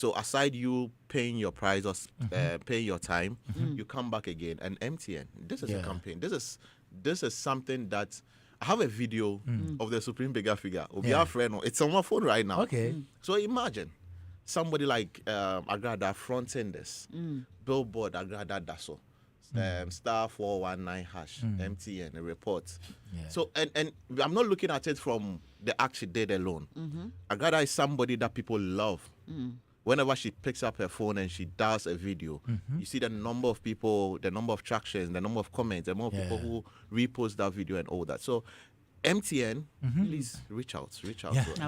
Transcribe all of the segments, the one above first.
So aside you paying your price or paying your time, you come back again. And MTN, this is a campaign. This is something that I have a video of the Supreme Bigger Figure. Our friend, it's on my phone right now. Okay. So imagine somebody like Agrada fronting this billboard Agrada Daso. Star 419 hash MTN a report. So and I'm not looking at it from the act she did alone. Agrada is somebody that people love. Whenever she picks up her phone and she does a video, you see the number of people, the number of tractions, the number of comments, the number of people who repost that video and all that. So MTN, please reach out to her.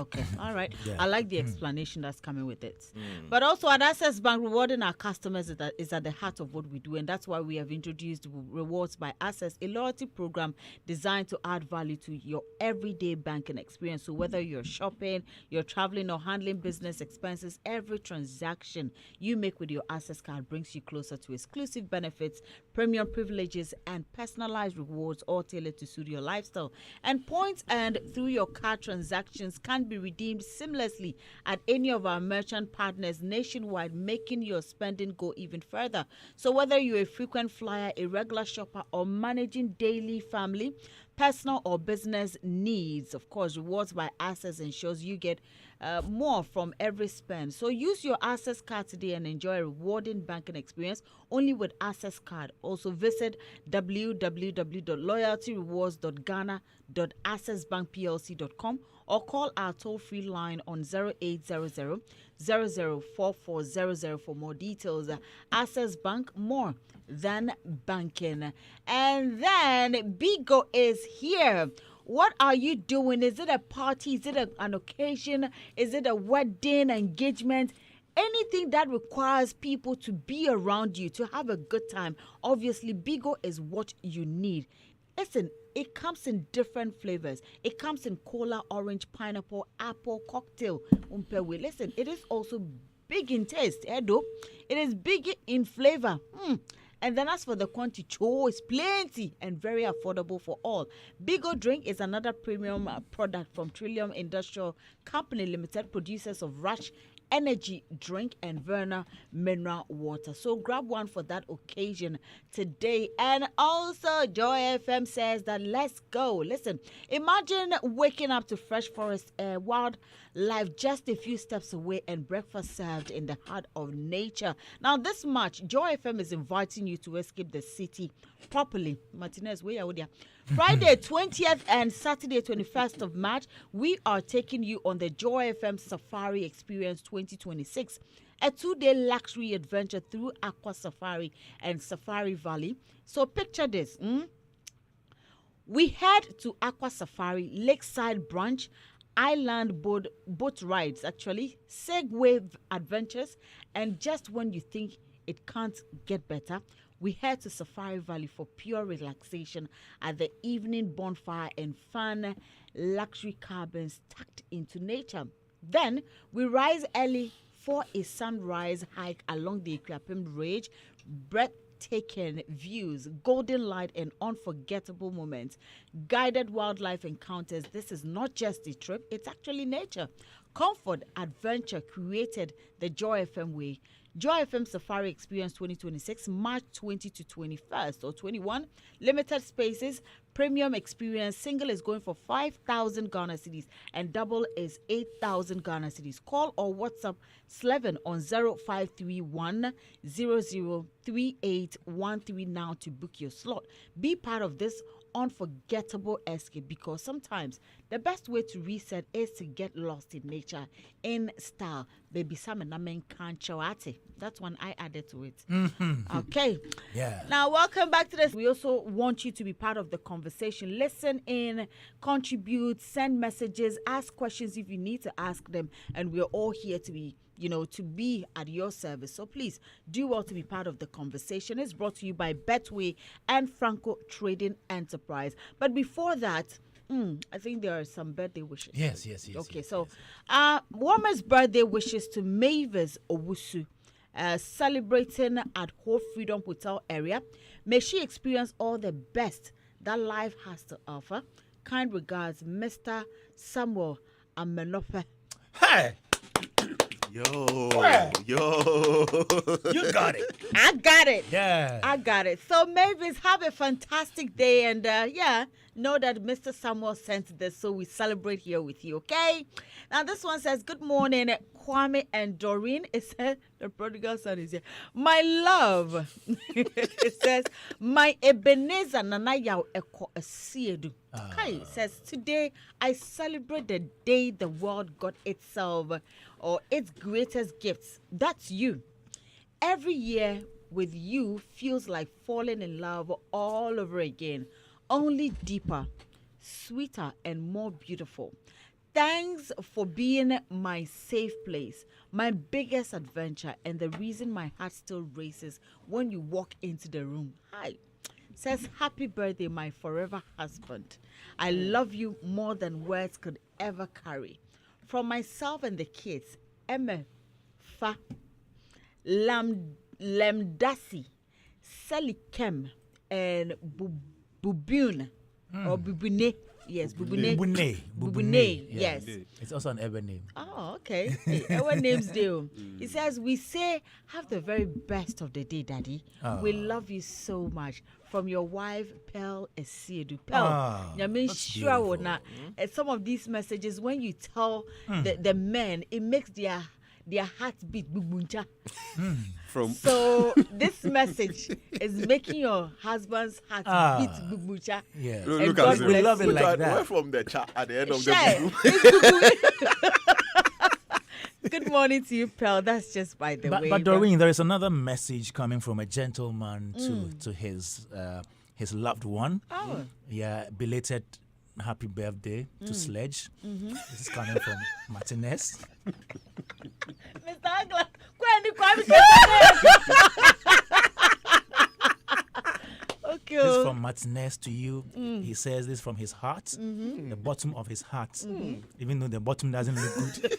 Okay, all right. I like the explanation that's coming with it. But also at Access Bank, rewarding our customers is at the heart of what we do, and that's why we have introduced Rewards by Access, a loyalty program designed to add value to your everyday banking experience. So whether you're shopping, you're traveling, or handling business expenses, every transaction you make with your Access card brings you closer to exclusive benefits, premium privileges, and personalized rewards, all tailored to suit your lifestyle. And points earned through your card transactions can be redeemed seamlessly at any of our merchant partners nationwide, making your spending go even further. So whether you're a frequent flyer, a regular shopper, or managing daily family, personal or business needs, of course, Rewards by Access ensures you get more from every spend. So use your Access card today and enjoy a rewarding banking experience only with Access card. Also visit www.loyaltyrewards.ghana.accessbankplc.com or call our toll-free line on 0800 004400 for more details. Access Bank, more than banking. And then Bigo is here. What are you doing? Is it a party? Is it an occasion? Is it a wedding, engagement? Anything that requires people to be around you, to have a good time. Obviously, Bigo is what you need. Listen, it comes in different flavors. It comes in cola, orange, pineapple, apple, cocktail. Listen, it is also big in taste. Edo. It is big in flavor. And then as for the quantity, it's plenty and very affordable for all. Bigo Drink is another premium product from Trillium Industrial Company Limited, producers of Rush Energy Drink and Verna Mineral Water. So grab one for that occasion today. And also, Joy FM says that let's go. Listen, imagine waking up to fresh forest air, wildlife just a few steps away, and breakfast served in the heart of nature. Now, this March, Joy FM is inviting you to escape the city properly. Martinez, where are you? Friday 20th and Saturday 21st of March, we are taking you on the Joy FM Safari Experience 2026, a 2-day luxury adventure through Aqua Safari and Safari Valley. So picture this. We head to Aqua Safari, Lakeside Branch, island boat rides, actually, Segway adventures, and just when you think it can't get better, we head to Safari Valley for pure relaxation at the evening bonfire and fun luxury cabins tucked into nature. Then we rise early for a sunrise hike along the Equiapim Ridge, breathtaking views, golden light, and unforgettable moments. Guided wildlife encounters. This is not just a trip, it's actually nature. Comfort, adventure created the Joy FM way. Joy FM Safari Experience 2026, March 20 to 21st or 21. Limited spaces. Premium experience. Single is going for 5,000 Ghana cedis and double is 8,000 Ghana cedis. Call or WhatsApp Slevin on 0531 003813 now to book your slot. Be part of this unforgettable escape, because sometimes the best way to reset is to get lost in nature in style. Baby Sam and Amen Kanchawati. That's one I added to it. Okay. Yeah. Now, welcome back to this. We also want you to be part of the conversation. Listen in, contribute, send messages, ask questions if you need to ask them. And we're all here to be at your service. So please do well to be part of the conversation. It's brought to you by Betway and Franco Trading Enterprise. But before that, I think there are some birthday wishes. Yes. Okay, warmest birthday wishes to Mavis Owusu, celebrating at Whole Freedom Hotel area. May she experience all the best that life has to offer. Kind regards, Mr. Samuel Amenope. Hey! Yo. You got it. I got it. Yeah. I got it. So, Mavis, have a fantastic day. And know that Mr. Samuel sent this, so we celebrate here with you, okay? Now, this one says, good morning, Kwame and Doreen. It says, the prodigal son is here. My love. It says, my Ebenezer Nanayao Eko Asiedu. Okay, it says, today I celebrate the day the world got itself or its greatest gifts. That's you. Every year with you feels like falling in love all over again, only deeper, sweeter, and more beautiful. Thanks for being my safe place, my biggest adventure, and the reason my heart still races when you walk into the room. Hi. Says, happy birthday, my forever husband. I love you more than words could ever carry. From myself and the kids, Emme, Fa, Lemdasi, Selikem, and Bubune, or Bubune. Yes, Bubune. Bubune. Yes. It's also an urban name. Oh, okay. Our names do. He says, we say, have the very best of the day, Daddy. We love you so much. From your wife, Pearl Esiedu. Pearl, I mean, sure or not. Some of these messages, when you tell the men, it makes their hearts beat. So this message is making your husband's heart beat. Yeah. Look God at bless we love it you. like that. We're from the chat at the end of Share. the Good morning to you, Pearl. That's just by the way. But Doreen, there is another message coming from a gentleman to his loved one. Oh. Yeah, belated happy birthday to Sledge. This is coming from Martinez. Mr. Angla, okay. This is from Martinez to you. He says this from his heart, the bottom of his heart, even though the bottom doesn't look good.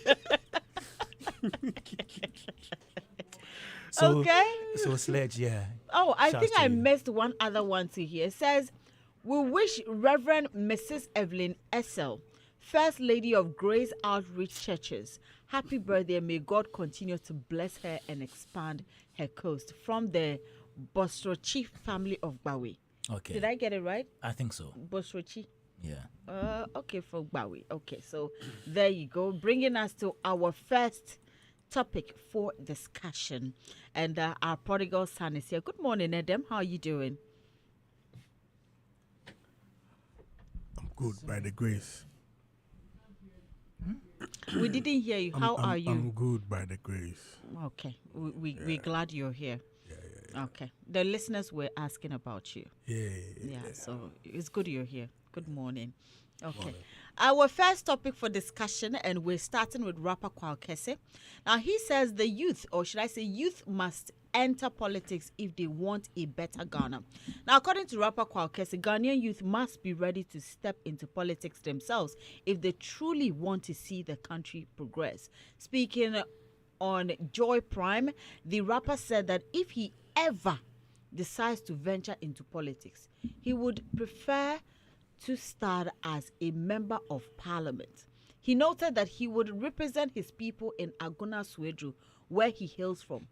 So Sledge, yeah. Oh, I Shouts think to I you. missed one other one to here. It says, we wish Reverend Mrs. Evelyn Essel, First Lady of Grace Outreach Churches, happy birthday. May God continue to bless her and expand her coast. From the Bosrochi family of Bawi. Okay. Did I get it right? I think so. Bosrochi? Yeah. Okay, from Bawi. Okay, so there you go. Bringing us to our first topic for discussion. And our prodigal son is here. Good morning, Adam. How are you doing? I'm good by the grace. We didn't hear you. How are you? I'm good by the grace. Okay. We're glad you're here. Yeah. Okay. The listeners were asking about you. Yeah. So it's good you're here. Good morning. Okay. Our first topic for discussion, and we're starting with rapper Kwaw Kese. Now, he says the youth, or should I say youth, must enter politics if they want a better Ghana. Now, according to rapper Kwaw Kese, Ghanaian youth must be ready to step into politics themselves if they truly want to see the country progress. Speaking on Joy Prime, the rapper said that if he ever decides to venture into politics, he would prefer to start as a member of parliament. He noted that he would represent his people in Aguna Swedru, where he hails from.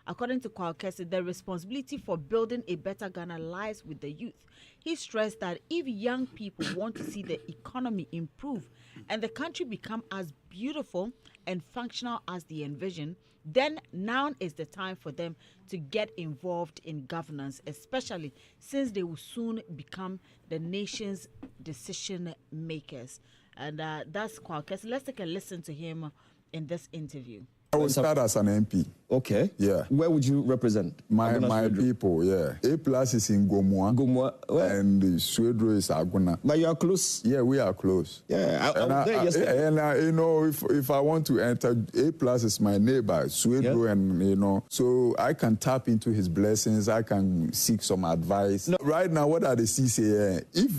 According to Kwaw Kese, the responsibility for building a better Ghana lies with the youth. He stressed that if young people want to see the economy improve and the country become as beautiful and functional as they envision, then now is the time for them to get involved in governance, especially since they will soon become the nation's decision makers. And that's Kwaw Kese. Let's take a listen to him in this interview. I will start as an MP. Okay. Yeah. Where would you represent? My Swedru. people, yeah. A plus is in Gomua. Gomua, where? And the Swedru is Aguna. But you are close. Yeah, we are close. Yeah, I was there yesterday. And you know, if I want to enter, A plus is my neighbor, Swedru, and you know, so I can tap into his blessings. I can seek some advice. No. Right now, what are the CCA? If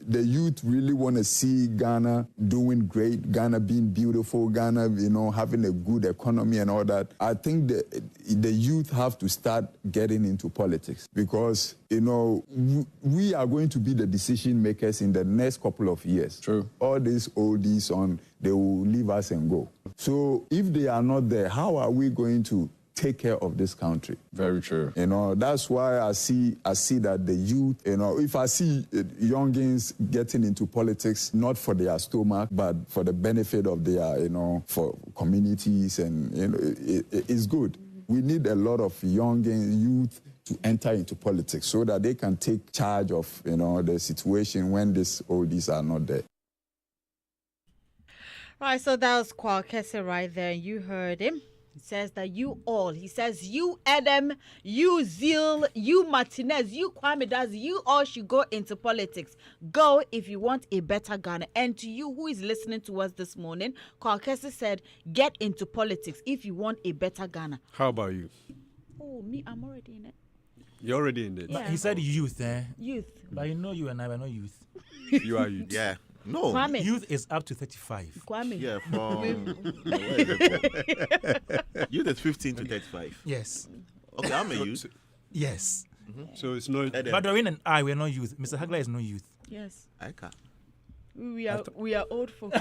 the youth really want to see Ghana doing great, Ghana being beautiful, Ghana, you know, having a good economy and all that, I think the youth have to start getting into politics because, we are going to be the decision makers in the next couple of years. True. All these oldies they will leave us and go. So if they are not there, how are we going to take care of this country? Very true. That's why I see that the youth, if I see youngins getting into politics, not for their stomach, but for the benefit of their, for communities, and, it's good. We need a lot of youth to enter into politics so that they can take charge of, the situation when these oldies are not there. Right, so that was Kwaw Kese right there. You heard him. He says that you Adam, you Zeal, you Martinez, you Kwame Daz, you all should go into politics. Go if you want a better Ghana. And to you who is listening to us this morning, Kwaw Kese said, get into politics if you want a better Ghana. How about you? Oh, me, I'm already in it. You're already in it. Yeah. He said youth, Youth. But you and I are not youth. You are youth. Yeah. No. Kwame. Youth is up to 35. Kwame. Yeah, from youth is 15 to 35. Yes. Okay, I'm a youth. Yes. So it's not. But Doreen and I, we're not youth. Mr. Hagler is no youth. Yes. I can't. We are old folks.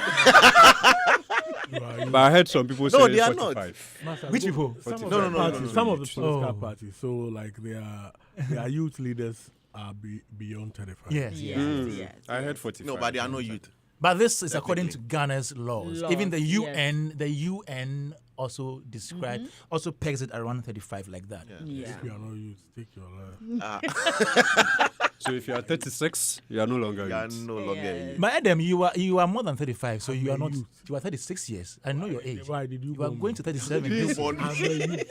But I heard some people No, say they are not. 45. Master, Which people? Some of No, the no, parties, no, no, some no. of the political Oh. parties, so like their youth leaders are beyond 35. Yes. Yes. I heard 45. No, but they are not youth. But this is according to Ghana's laws. Even the Laws, UN also describes, also pegs it around 35 like that. Yeah. If you are not youth, take your life. So if you are 36, you are no longer You are youth. no longer a youth. But Adam, you are more than 35, so you a are not. youth. You are 36 years. I know your age. Why did you You are born going me? to 37. You this born year. I'm a youth.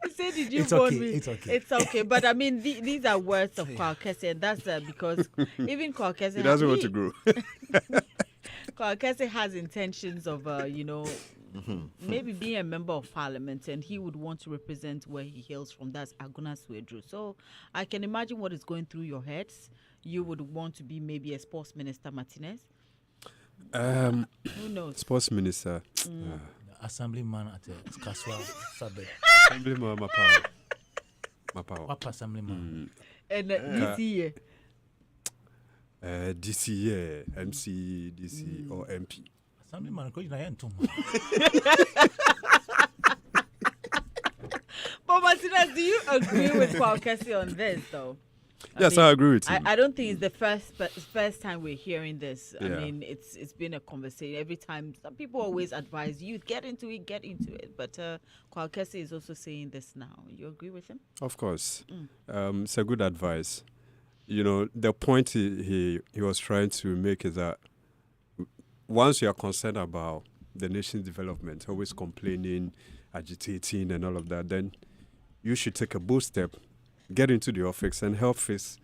He said, "Did you It's born okay, me?" it's okay. It's okay. But I mean, these are words of Kwaw Kese, and that's because even Kwaw Kese, He doesn't want to grow. Kwaw Kese has intentions of, maybe being a member of parliament, and he would want to represent where he hails from. That's Aguna Swedru. So I can imagine what is going through your heads. You would want to be maybe a sports minister, Martinez. Who knows? Sports minister. Assemblyman at Kaswa suburb. Assemblyman Mapawa. Mapawa. What assemblyman? And this year, DC, yeah. MC, DC, or MP. Assemblyman, because you know, but Martinez, do you agree with Kwaw Kese on this, though? Yes, I agree with you. I don't think it's the first time we're hearing this. I Yeah. mean, it's been a conversation every time. Some people always advise youth get into it. But Kwaw Kese is also saying this now. You agree with him? Of course. It's a good advice. The point he was trying to make is that once you are concerned about the nation's development, always complaining, agitating, and all of that, then you should take a bold step, get into the office, and help fix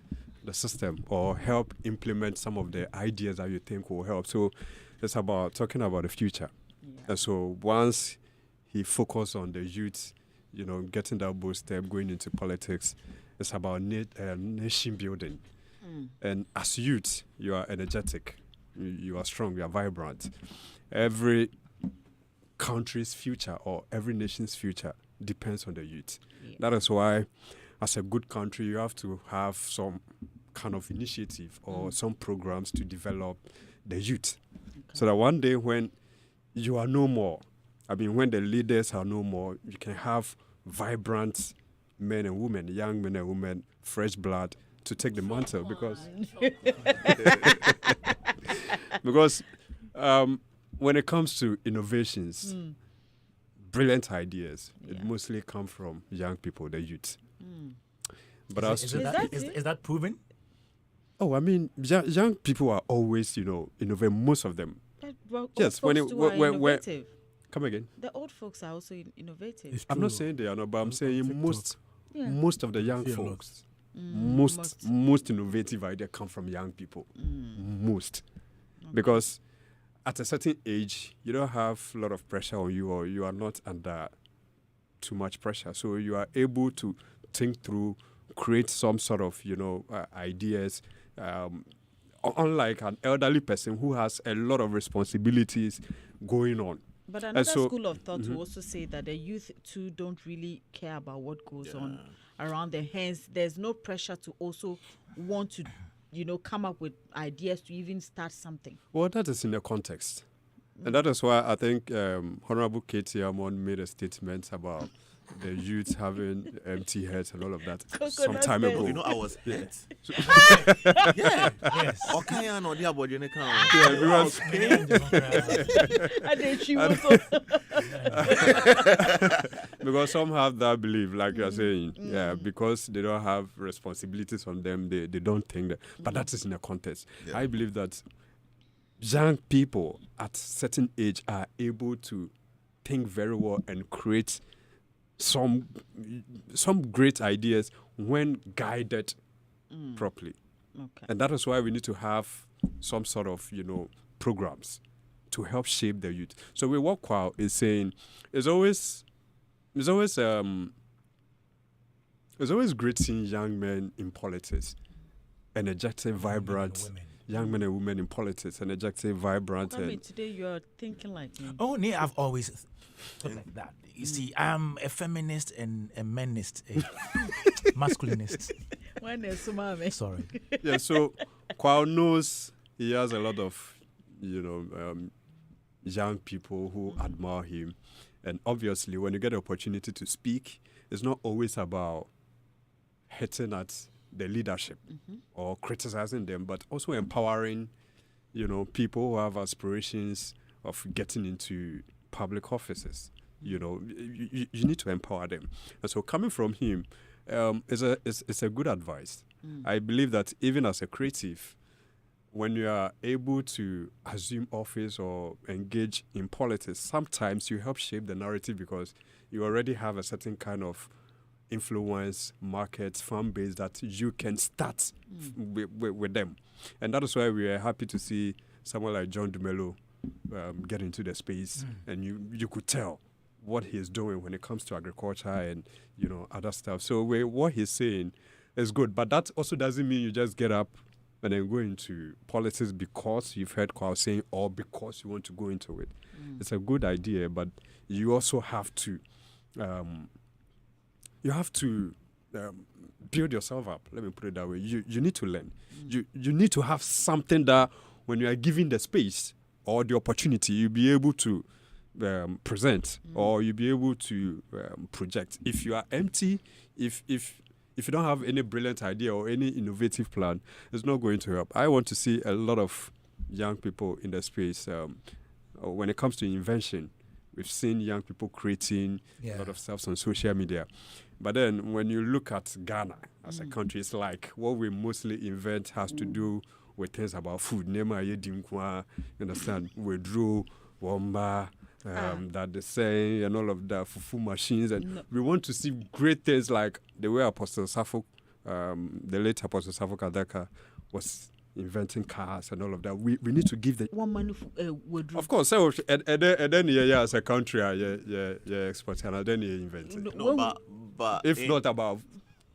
the system or help implement some of the ideas that you think will help. So it's about talking about the future. Yeah. And so once he focused on the youth, getting that bold step, going into politics, it's about nation building. And as youth, you are energetic, you are strong, you are vibrant. Every country's future or every nation's future depends on the youth. Yeah. That is why, as a good country, you have to have some kind of initiative or some programs to develop the youth. So that one day when you are no more, when the leaders are no more, you can have vibrant men and women, young men and women, fresh blood to take the mantle because when it comes to innovations, brilliant ideas, it mostly come from young people, the youth. But Is that proven? Young people are always, innovate. Most of them. Well, Yes, old when folks it- too are when- innovative. Come again. The old folks are also innovative. It's I'm not true. saying they are not, but I'm saying TikTok. most of the young See a lot. folks, most innovative idea come from young people. Most. Because at a certain age, you don't have a lot of pressure on you, or you are not under too much pressure. So you are able to think through, create some sort of, ideas. Unlike an elderly person who has a lot of responsibilities going on. But another so- school of thought will also say that the youth too don't really care about what goes on around them. Hence, there's no pressure to also want to, come up with ideas to even start something. Well, that is in the context. And that is why I think Honorable Katie Amon made a statement about the youth having empty heads and all of that some time heads. ago. I was hit. Yeah. Yes. Okay, I know the about you. Because And then she also because some have that belief, like you're saying, because they don't have responsibilities on them, they don't think that. But that is in a context. Yeah. I believe that young people at certain age are able to think very well and create some great ideas when guided properly. Okay. And that is why we need to have some sort of, programs to help shape the youth. So what Kwaw is saying is always great seeing young men in politics, energetic, vibrant, young men and women in politics, energetic, vibrant. I mean, today you're thinking like me. Oh, yeah, I've always thought like that. You see, I'm a feminist and a menist, a masculinist. When there's Sumame. Sorry. Yeah, so Kwaw knows he has a lot of, young people who admire him. And obviously, when you get the opportunity to speak, it's not always about hitting at the leadership or criticizing them, but also empowering, people who have aspirations of getting into public offices. You need to empower them. And so coming from him is a good advice. I believe that even as a creative, when you are able to assume office or engage in politics, sometimes you help shape the narrative because you already have a certain kind of influence, market, fan base that you can start with them. And that is why we are happy to see someone like John Dumelo get into the space. And you could tell what he's doing when it comes to agriculture and, other stuff. So what he's saying is good. But that also doesn't mean you just get up and then go into politics because you've heard Kwaw saying or because you want to go into it. It's a good idea, but you also have to build yourself up. Let me put it that way. You need to learn. You need to have something that when you are given the space or the opportunity, you'll be able to present or you'll be able to project. If you are empty, if you don't have any brilliant idea or any innovative plan, it's not going to help. I want to see a lot of young people in the space. When it comes to invention, we've seen young people creating a lot of stuff on social media. But then when you look at Ghana as a country, it's like what we mostly invent has to do with things about food. Nema yedinkwa, you understand? Wedro, wamba, that they say, and all of that, fufu machines. And we want to see great things like the way Apostle Safo, the late Apostle Safo Kadaka was inventing cars and all of that. We need to give the... One man would. Of course, so, and then as a country, exporting, and then inventing. No, but if not about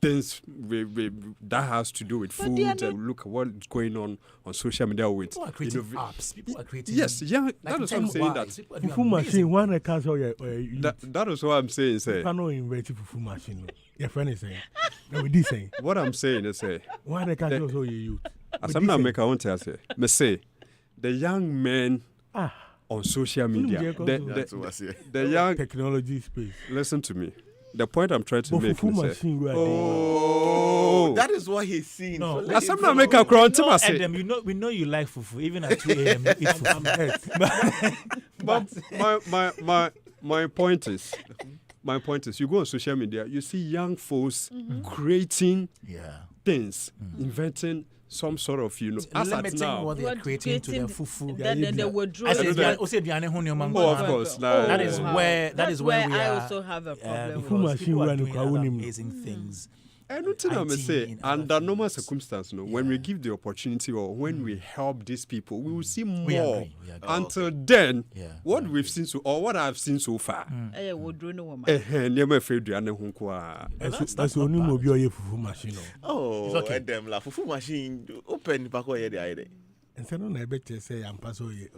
things that has to do with food and look at what's going on social media with People are creating apps. People are creating... Yes, that is what I'm saying. That Fufu machine, one that cancel your. that is what I'm saying. Say, cannot invent fufu machine. Your friend is saying. No, we did saying. what I'm saying is say, Why they cancel also your youth? as I'm not making, I want to say, me say, the young men on social media, that's what I say. the young Technology space. listen to me. The point I'm trying to But make fufu is say, machine, right? oh, That is what he's seen. No, So let as him I'm not follow. making a crowd, No, I say, Adam, we know you like fufu. Even at 2 a.m. you eat fufu. but my point is, you go on social media, you see young folks creating things, inventing some sort of, as at Limiting now. what they are creating to the fufu. Then they would draw. I said, that- of course. That is where That's where we I are. also have a problem Fufu with. machine People are run doing kwa other unim. amazing things. Anything I may IT say, in other under normal things. circumstances, when we give the opportunity or when we help these people, we will see more. We agree. Until then, Yeah, what we've seen or what I've seen so far, Eh, would draw no woman. nneɛma afei aduane ho nko ara. That's only mobile fufu machine. Oh, It's okay. them la fufu machine open back where they are. instead of never say I'm passing.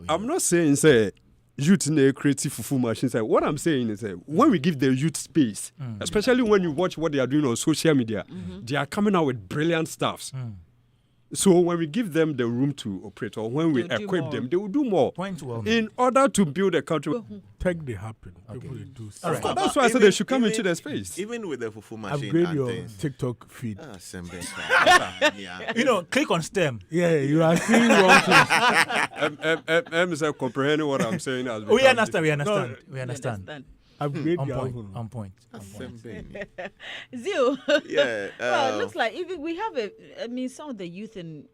I'm not saying say youth in a creative fufu machine. What I'm saying is when we give the youth space, especially when you watch what they are doing on social media, they are coming out with brilliant stuffs. So when we give them the room to operate, or when we equip them, they will do more. Point well. In order to build a country. Tech they happen. People they do. Of course, that's why I said they should come into the space. Even with the fufu machine Upgrade and your things. TikTok feed. Yeah. You know, click on STEM. Yeah, you are seeing wrong things. M is comprehending what I'm saying. As We understand. We understand. Upgrade On your point. own. On point. Zio. Yeah. Well, it looks like even we have some of the youth in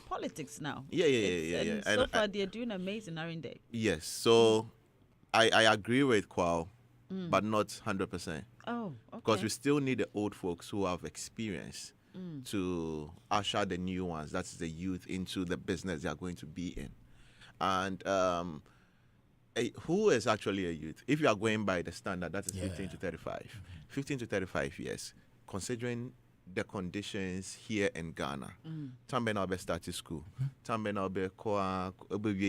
politics now. Yeah. And so far they're doing amazing, aren't they? Yes. So I agree with Kwaw, but not 100%. Oh, okay. Because we still need the old folks who have experience to usher the new ones, that's the youth, into the business they are going to be in. And who is actually a youth? If you are going by the standard, that is 15 to 35. 15 to 35 years, considering the conditions here in Ghana. Tambe na be starting school. Tambe na be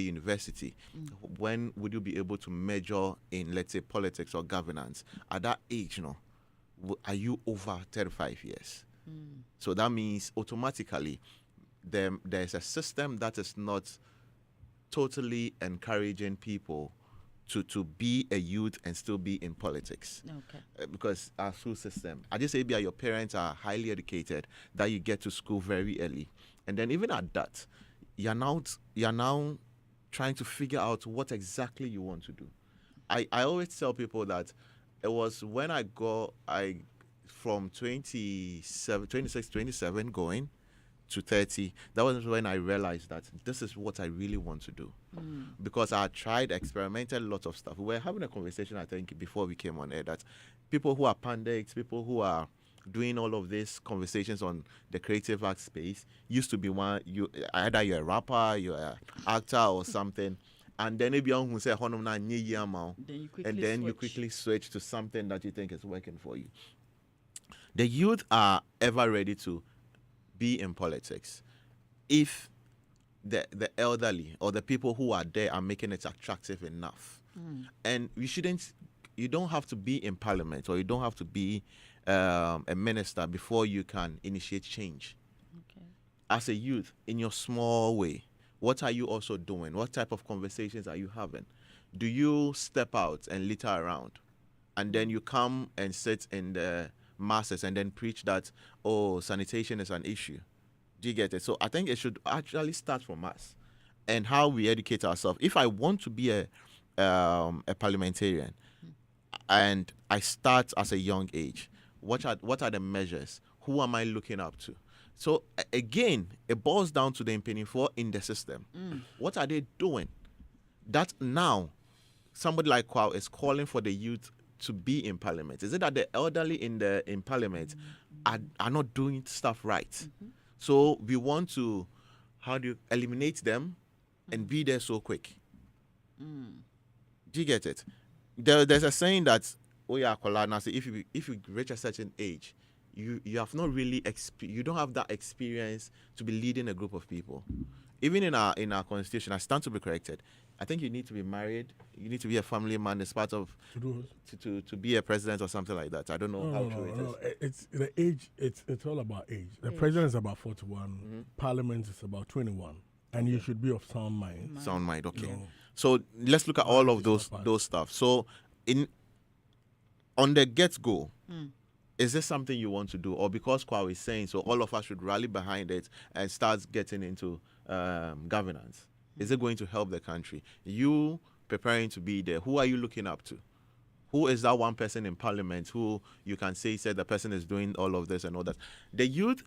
university. When would you be able to measure in, let's say, politics or governance? At that age, are you over 35 years? So that means automatically there's a system that is not totally encouraging people to be a youth and still be in politics. Okay. Because our school system, I just say your parents are highly educated, that you get to school very early. And then even at that, you're now trying to figure out what exactly you want to do. I always tell people that it was when I from 26, 27 going to 30, that was when I realized that this is what I really want to do. Because I tried, experimented a lot of stuff. We were having a conversation, I think, before we came on air, that people who are pundits, people who are doing all of these conversations on the creative art space used to be either you're a rapper, you're an actor or something, and then maybe you say you quickly switch to something that you think is working for you. The youth are ever ready to be in politics if the elderly or the people who are there are making it attractive enough. And you don't have to be in parliament, or you don't have to be a minister before you can initiate change. Okay. As a youth, in your small way, what are you also doing? What type of conversations are you having? Do you step out and litter around, and then you come and sit in the masses and then preach that, sanitation is an issue? Do you get it? So I think it should actually start from us and how we educate ourselves. If I want to be a parliamentarian and I start as a young age, what are the measures? Who am I looking up to? So again, it boils down to the Impenifor in the system. What are they doing? That now somebody like Kwaw is calling for the youth to be in parliament. Is it that the elderly in parliament are not doing stuff right? So we want to, eliminate them and be there so quick? Do you get it? There's a saying that, if you reach a certain age, you have not really you don't have that experience to be leading a group of people. Even in our constitution, I stand to be corrected. I think you need to be married. You need to be a family man as part of to be a president or something like that. I don't know how true it is. It's the age. It's all about age. The president is about 41. Parliament is about 21, and you should be of sound mind. Sound mind. Okay. So let's look at all of those stuff. So on the get-go, is this something you want to do, or because Kwaw is saying so, all of us should rally behind it and start getting into governance? Is it going to help the country? You preparing to be there, who are you looking up to? Who is that one person in parliament who you can say the person is doing all of this and all that? The youth,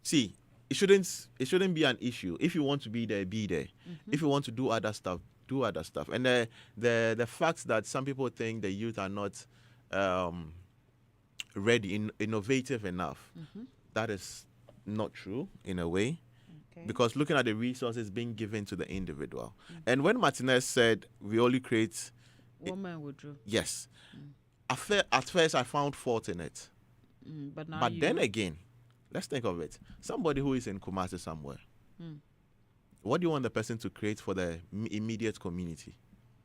see, it shouldn't be an issue. If you want to be there, be there. If you want to do other stuff, do other stuff. And the fact that some people think the youth are not ready, innovative enough, that is not true in a way. Okay. Because looking at the resources being given to the individual. And when Martinez said we only create... Woman withdrew. Yes. At first I found fault in it. But then again, let's think of it. Somebody who is in Kumasi somewhere, What do you want the person to create for the immediate community?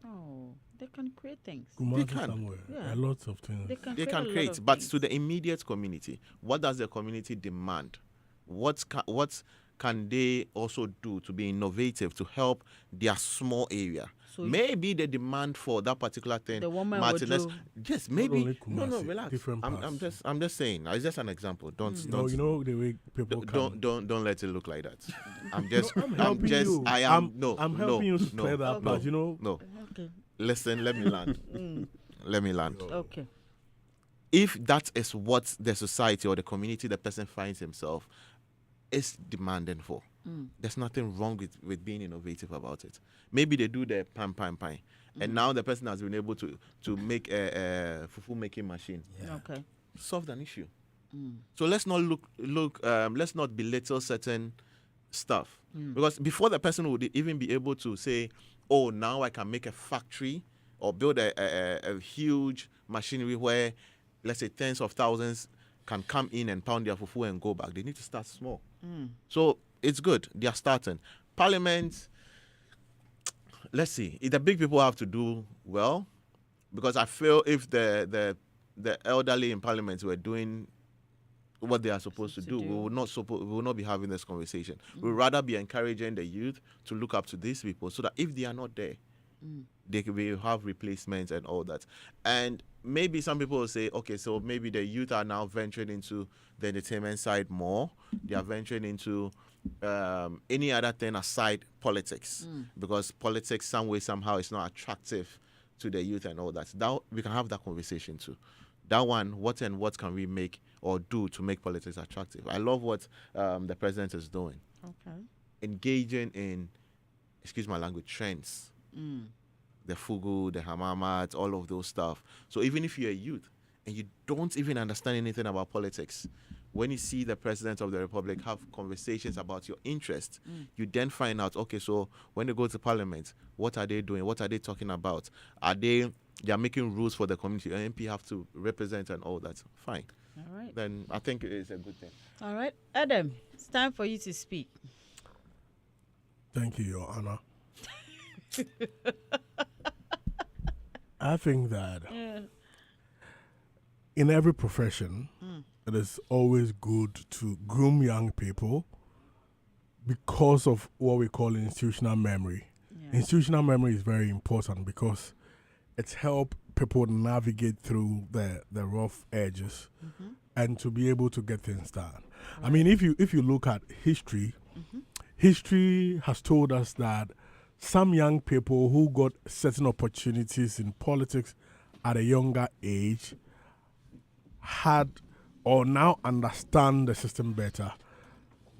Oh, they can create things. They can. Somewhere. Yeah. Lots of things. They can They create. can a lot create, of but things. to the immediate community, what does the community demand? What can they also do to be innovative to help their small area? So Maybe the demand for that particular thing, The woman Martinez. would Yes, Not maybe. only No, Kumasi, relax. different I'm parts. just saying. It's just an example. Don't You know the way people come. don't let it look like that. I'm just I'm helping you. I am I'm helping you to no, clear that Okay. part. You know, no. Okay. Listen, let me land. Let me land. Okay. If that is what the society or the community the person finds himself is demanding for, there's nothing wrong with being innovative about it. Maybe they do the pan, and now the person has been able to make a fufu making machine. Okay. Solved an issue. So let's not let's not belittle certain stuff, because before the person would even be able to say, oh, now I can make a factory or build a huge machinery where, let's say, tens of thousands can come in and pound their fufu and go back. They need to start small. So it's good. They are starting. Parliament, let's see. The big people have to do well, because I feel if the elderly in Parliament were doing what they are supposed to do, we will not be having this conversation. We would rather be encouraging the youth to look up to these people, so that if they are not there, they will have replacements and all that. And maybe some people will say, okay, so maybe the youth are now venturing into the entertainment side more. They are venturing into any other thing aside politics, because politics some way somehow is not attractive to the youth and all that. That we can have that conversation too. That one, what can we make or do to make politics attractive? I love what the president is doing. Okay. Engaging in, excuse my language, trends. The fugu, the hamamat, all of those stuff. So even if you're a youth and you don't even understand anything about politics, when you see the president of the republic have conversations about your interest, you then find out, okay, so when they go to parliament, what are they doing? What are they talking about? They are making rules for the community. An MP have to represent and all that. Fine. All right. Then I think it is a good thing. All right. Adam, it's time for you to speak. thank you, Your Honor. I think that in every profession, it is always good to groom young people because of what we call institutional memory. Yeah. Institutional memory is very important because it's help people navigate through the rough edges and to be able to get things done. I mean, if you look at history, history has told us that some young people who got certain opportunities in politics at a younger age had or now understand the system better.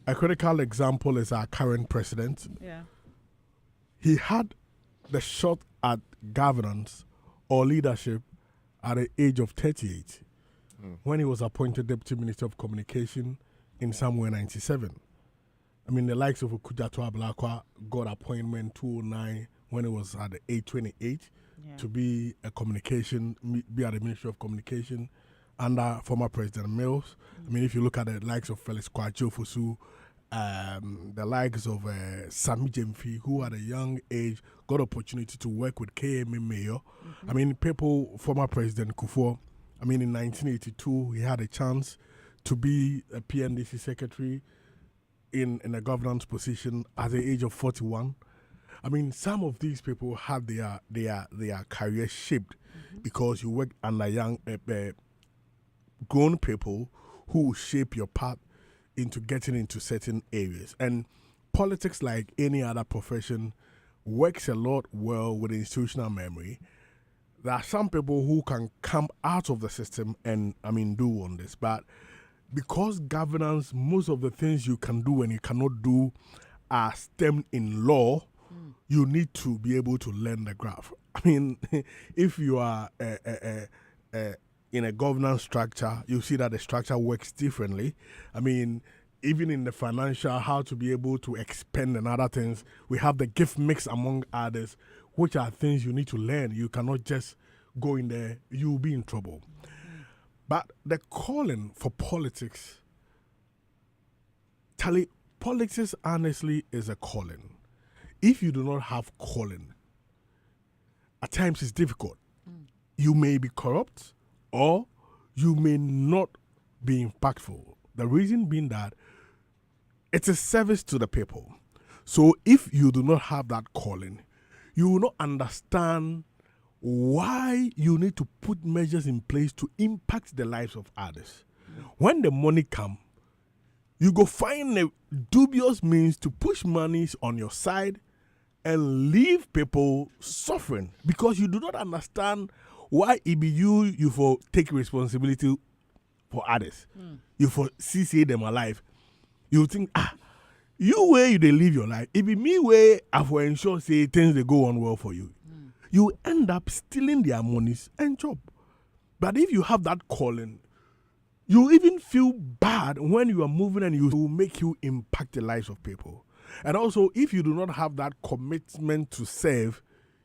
A critical example is our current president. Yeah. He had the shot at governance or leadership at the age of 38 when he was appointed Deputy Minister of Communication in somewhere 97. I mean, the likes of Okujato Ablakwa got appointment 2009 when it was at the age 28 to be a be at the Ministry of Communication under former President Mills. I mean, if you look at the likes of Felix Kwacho Fusu, the likes of Sami Jemfi, who at a young age got opportunity to work with KMA Mayor. I mean, former President Kufuor, I mean, in 1982, he had a chance to be a PNDC secretary in a governance position at the age of 41. I mean, some of these people had their career shaped because you work under young, grown people who shape your path into getting into certain areas. And politics, like any other profession, works a lot well with institutional memory. There are some people who can come out of the system and, I mean, do on this. But because governance, most of the things you can do and you cannot do are stemmed in law, you need to be able to learn the graph. I mean, if you are in a governance structure, you see that the structure works differently. I mean, even in the financial, how to be able to expend and other things, we have the gift mix among others, which are things you need to learn. You cannot just go in there, you'll be in trouble. But the calling for politics, Tally, politics honestly is a calling. If you do not have calling, at times it's difficult. You may be corrupt or you may not be impactful. The reason being that it's a service to the people. So if you do not have that calling, you will not understand why you need to put measures in place to impact the lives of others. When the money comes, you go find a dubious means to push monies on your side and leave people suffering because you do not understand why it be you for take responsibility for others. You for see them alive. You think, you way you they live your life. It be me way I for ensure say things they go on well for you. You end up stealing their monies and job. But if you have that calling, you even feel bad when you are moving and you will make you impact the lives of people. And also, if you do not have that commitment to serve,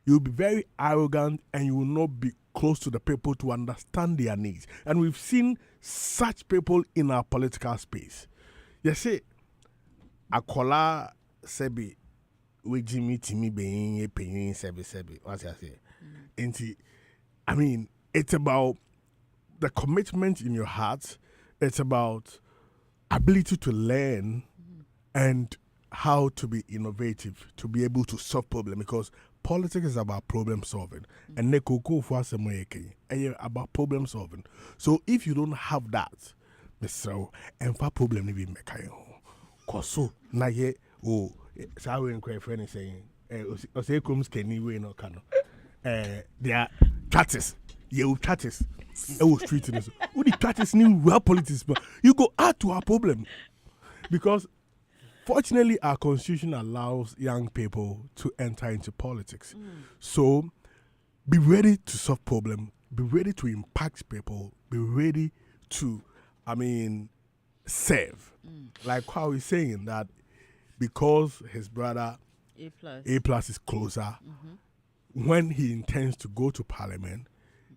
you'll be very arrogant and you will not be close to the people to understand their needs. And we've seen such people in our political space. You see, Akola Sebi, we Jimmy Timmy being paying Sebi. What's I say? I mean, it's about the commitment in your heart. It's about ability to learn and how to be innovative, to be able to solve problems, because politics is about problem solving. And about problem solving. So if you don't have that, Mr. and for problem ni be mekayo. Koso na ye o sawe nkwa friend saying o say comes kenny we no kano. There are chats. You chats. I was treating this. Who the chats new real politics, but you go add to our problem. Because fortunately, our constitution allows young people to enter into politics. So be ready to solve problems, be ready to impact people, be ready to, serve. Like Kwaw is saying that because his brother A plus is closer, when he intends to go to parliament,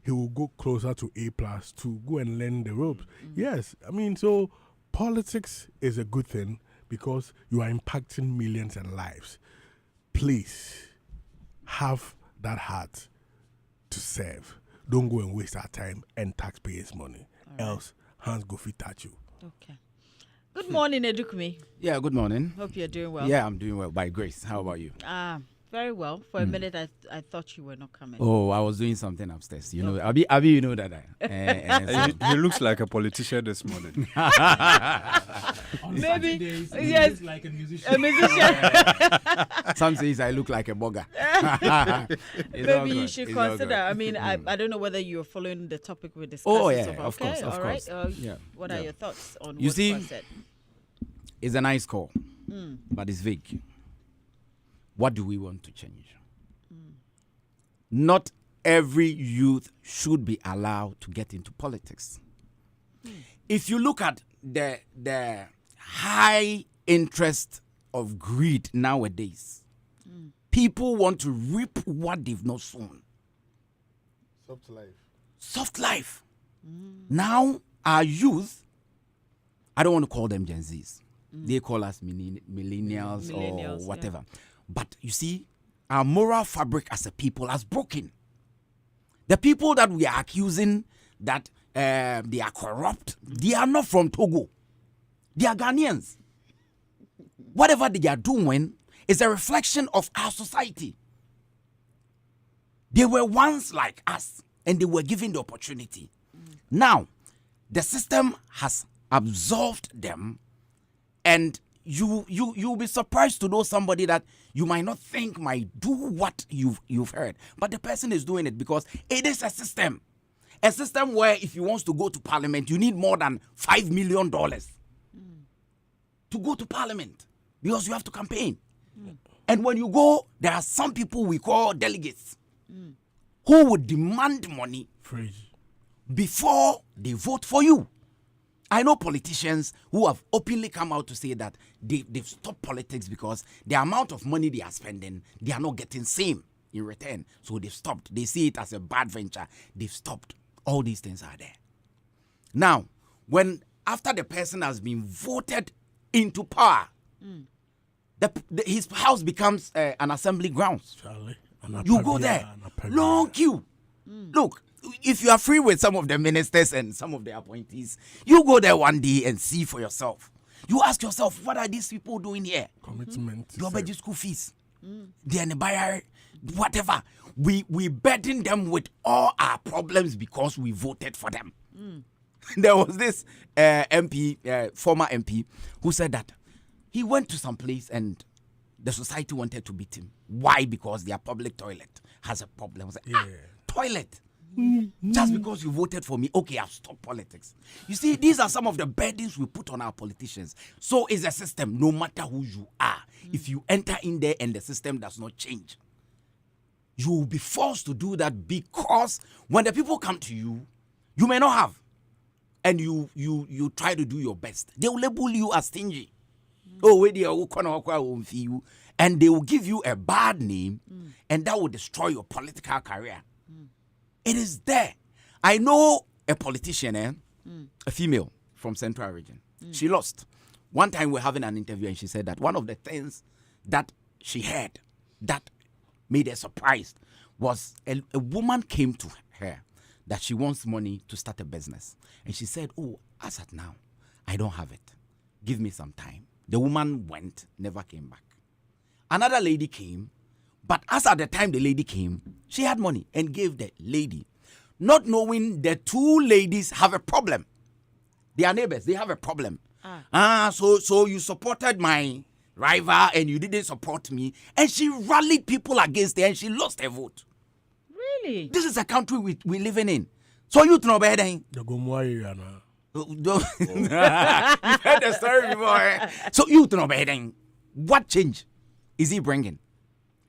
he will go closer to A plus to go and learn the ropes. Yes, so politics is a good thing, because you are impacting millions and lives. Please have that heart to serve. Don't go and waste our time and taxpayers' money. Else, hands go fit at you. Okay. Good morning, Edukumi. Yeah, good morning. Hope you're doing well. Yeah, I'm doing well, by grace. How about you? Very well. For a minute, I thought you were not coming. Oh, I was doing something upstairs. You know, Abi, you know that. He looks like a politician this morning. Maybe, yes, like a musician. a musician. Some says I look like a bugger. Maybe you should consider. I don't know whether you're following the topic we're discussing. Oh, yeah, so far. of course, of all course. right. Yeah. What are your thoughts on You what see, Kwaw said? It's a nice call, but it's vague. What do we want to change? Not every youth should be allowed to get into politics. If you look at the high interest of greed nowadays, people want to reap what they've not sown. Soft life. Now, our youth, I don't want to call them Gen Zs. They call us millennials or whatever. Yeah. But you see, our moral fabric as a people has broken. The people that we are accusing that they are corrupt, they are not from Togo. They are Ghanaians. Whatever they are doing is a reflection of our society. They were once like us, and they were given the opportunity. Now, the system has absolved them, and you'll be surprised to know somebody that you might not think might do what you've heard, but the person is doing it because it is a system where if you want to go to parliament, you need more than $5 million to go to parliament because you have to campaign. And when you go, there are some people we call delegates who would demand money before they vote for you. I know politicians who have openly come out to say that they've stopped politics because the amount of money they are spending, they are not getting same in return. So they've stopped. They see it as a bad venture. They've stopped. All these things are there. Now, after the person has been voted into power, His house becomes an assembly grounds. Charlie. You go there, long queue. Look, if you are free with some of the ministers and some of the appointees, you go there one day and see for yourself. You ask yourself, what are these people doing here? Commitment. Your budget school fees. They are buyer, whatever. We burden them with all our problems because we voted for them. There was this MP, former MP, who said that he went to some place and the society wanted to beat him. Why? Because their public toilet has a problem. Toilet. Just because you voted for me, okay, I've stopped politics. You see, these are some of the burdens we put on our politicians. So is a system, no matter who you are. If you enter in there and the system does not change, you will be forced to do that because when the people come to you, you may not have. And you try to do your best. They will label you as stingy. Oh, wait, and they will give you a bad name, and that will destroy your political career. It is there. I know a politician, a female from Central Region. She lost. One time we were having an interview, and she said that one of the things that she heard that made her surprised was a woman came to her that she wants money to start a business. And she said, oh, as at now, I don't have it. Give me some time. The woman went, never came back. Another lady came, but as at the time the lady came, she had money and gave the lady, not knowing the two ladies have a problem. They are neighbors. They have a problem. So you supported my rival and you didn't support me. And she rallied people against her and she lost her vote. Really? This is a country we're living in. So you know better. The Gomwa You've heard the story before. So you know better. What change is he bringing?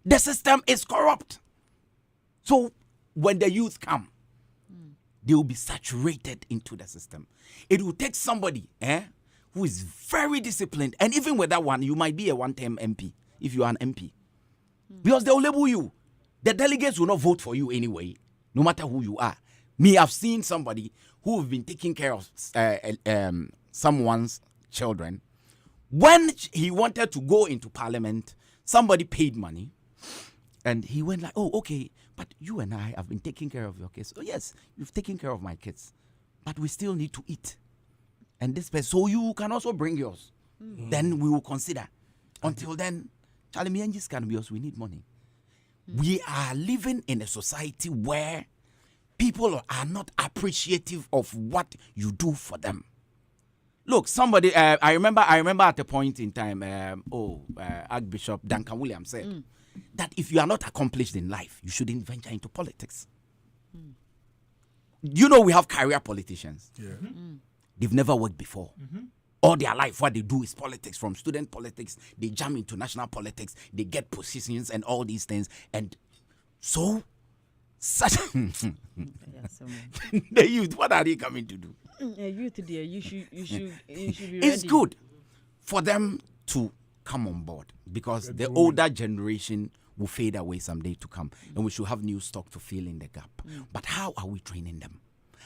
The system is corrupt. So when the youth come, they will be saturated into the system. It will take somebody who is very disciplined. And even with that one, you might be a one-term MP if you are an MP. Because they will label you. The delegates will not vote for you anyway, no matter who you are. Me, I've seen somebody who have been taking care of someone's children. When he wanted to go into parliament, somebody paid money. And he went like, oh, okay, but you and I have been taking care of your kids. Oh, yes, you've taken care of my kids. But we still need to eat. And this person, so you can also bring yours. Then we will consider. Until then, Charlie, me and this can be us. We need money. We are living in a society where people are not appreciative of what you do for them. Look, somebody, I remember at a point in time, Archbishop Duncan Williams said that if you are not accomplished in life, you shouldn't venture into politics. You know, we have career politicians. Yeah. They've never worked before. All their life, what they do is politics. From student politics, they jump into national politics, they get positions and all these things. And so, such the youth, what are they coming to do? Youth, dear, you should be ready. It's good for them to come on board because the older generation will fade away someday to come, and we should have new stock to fill in the gap. But how are we training them?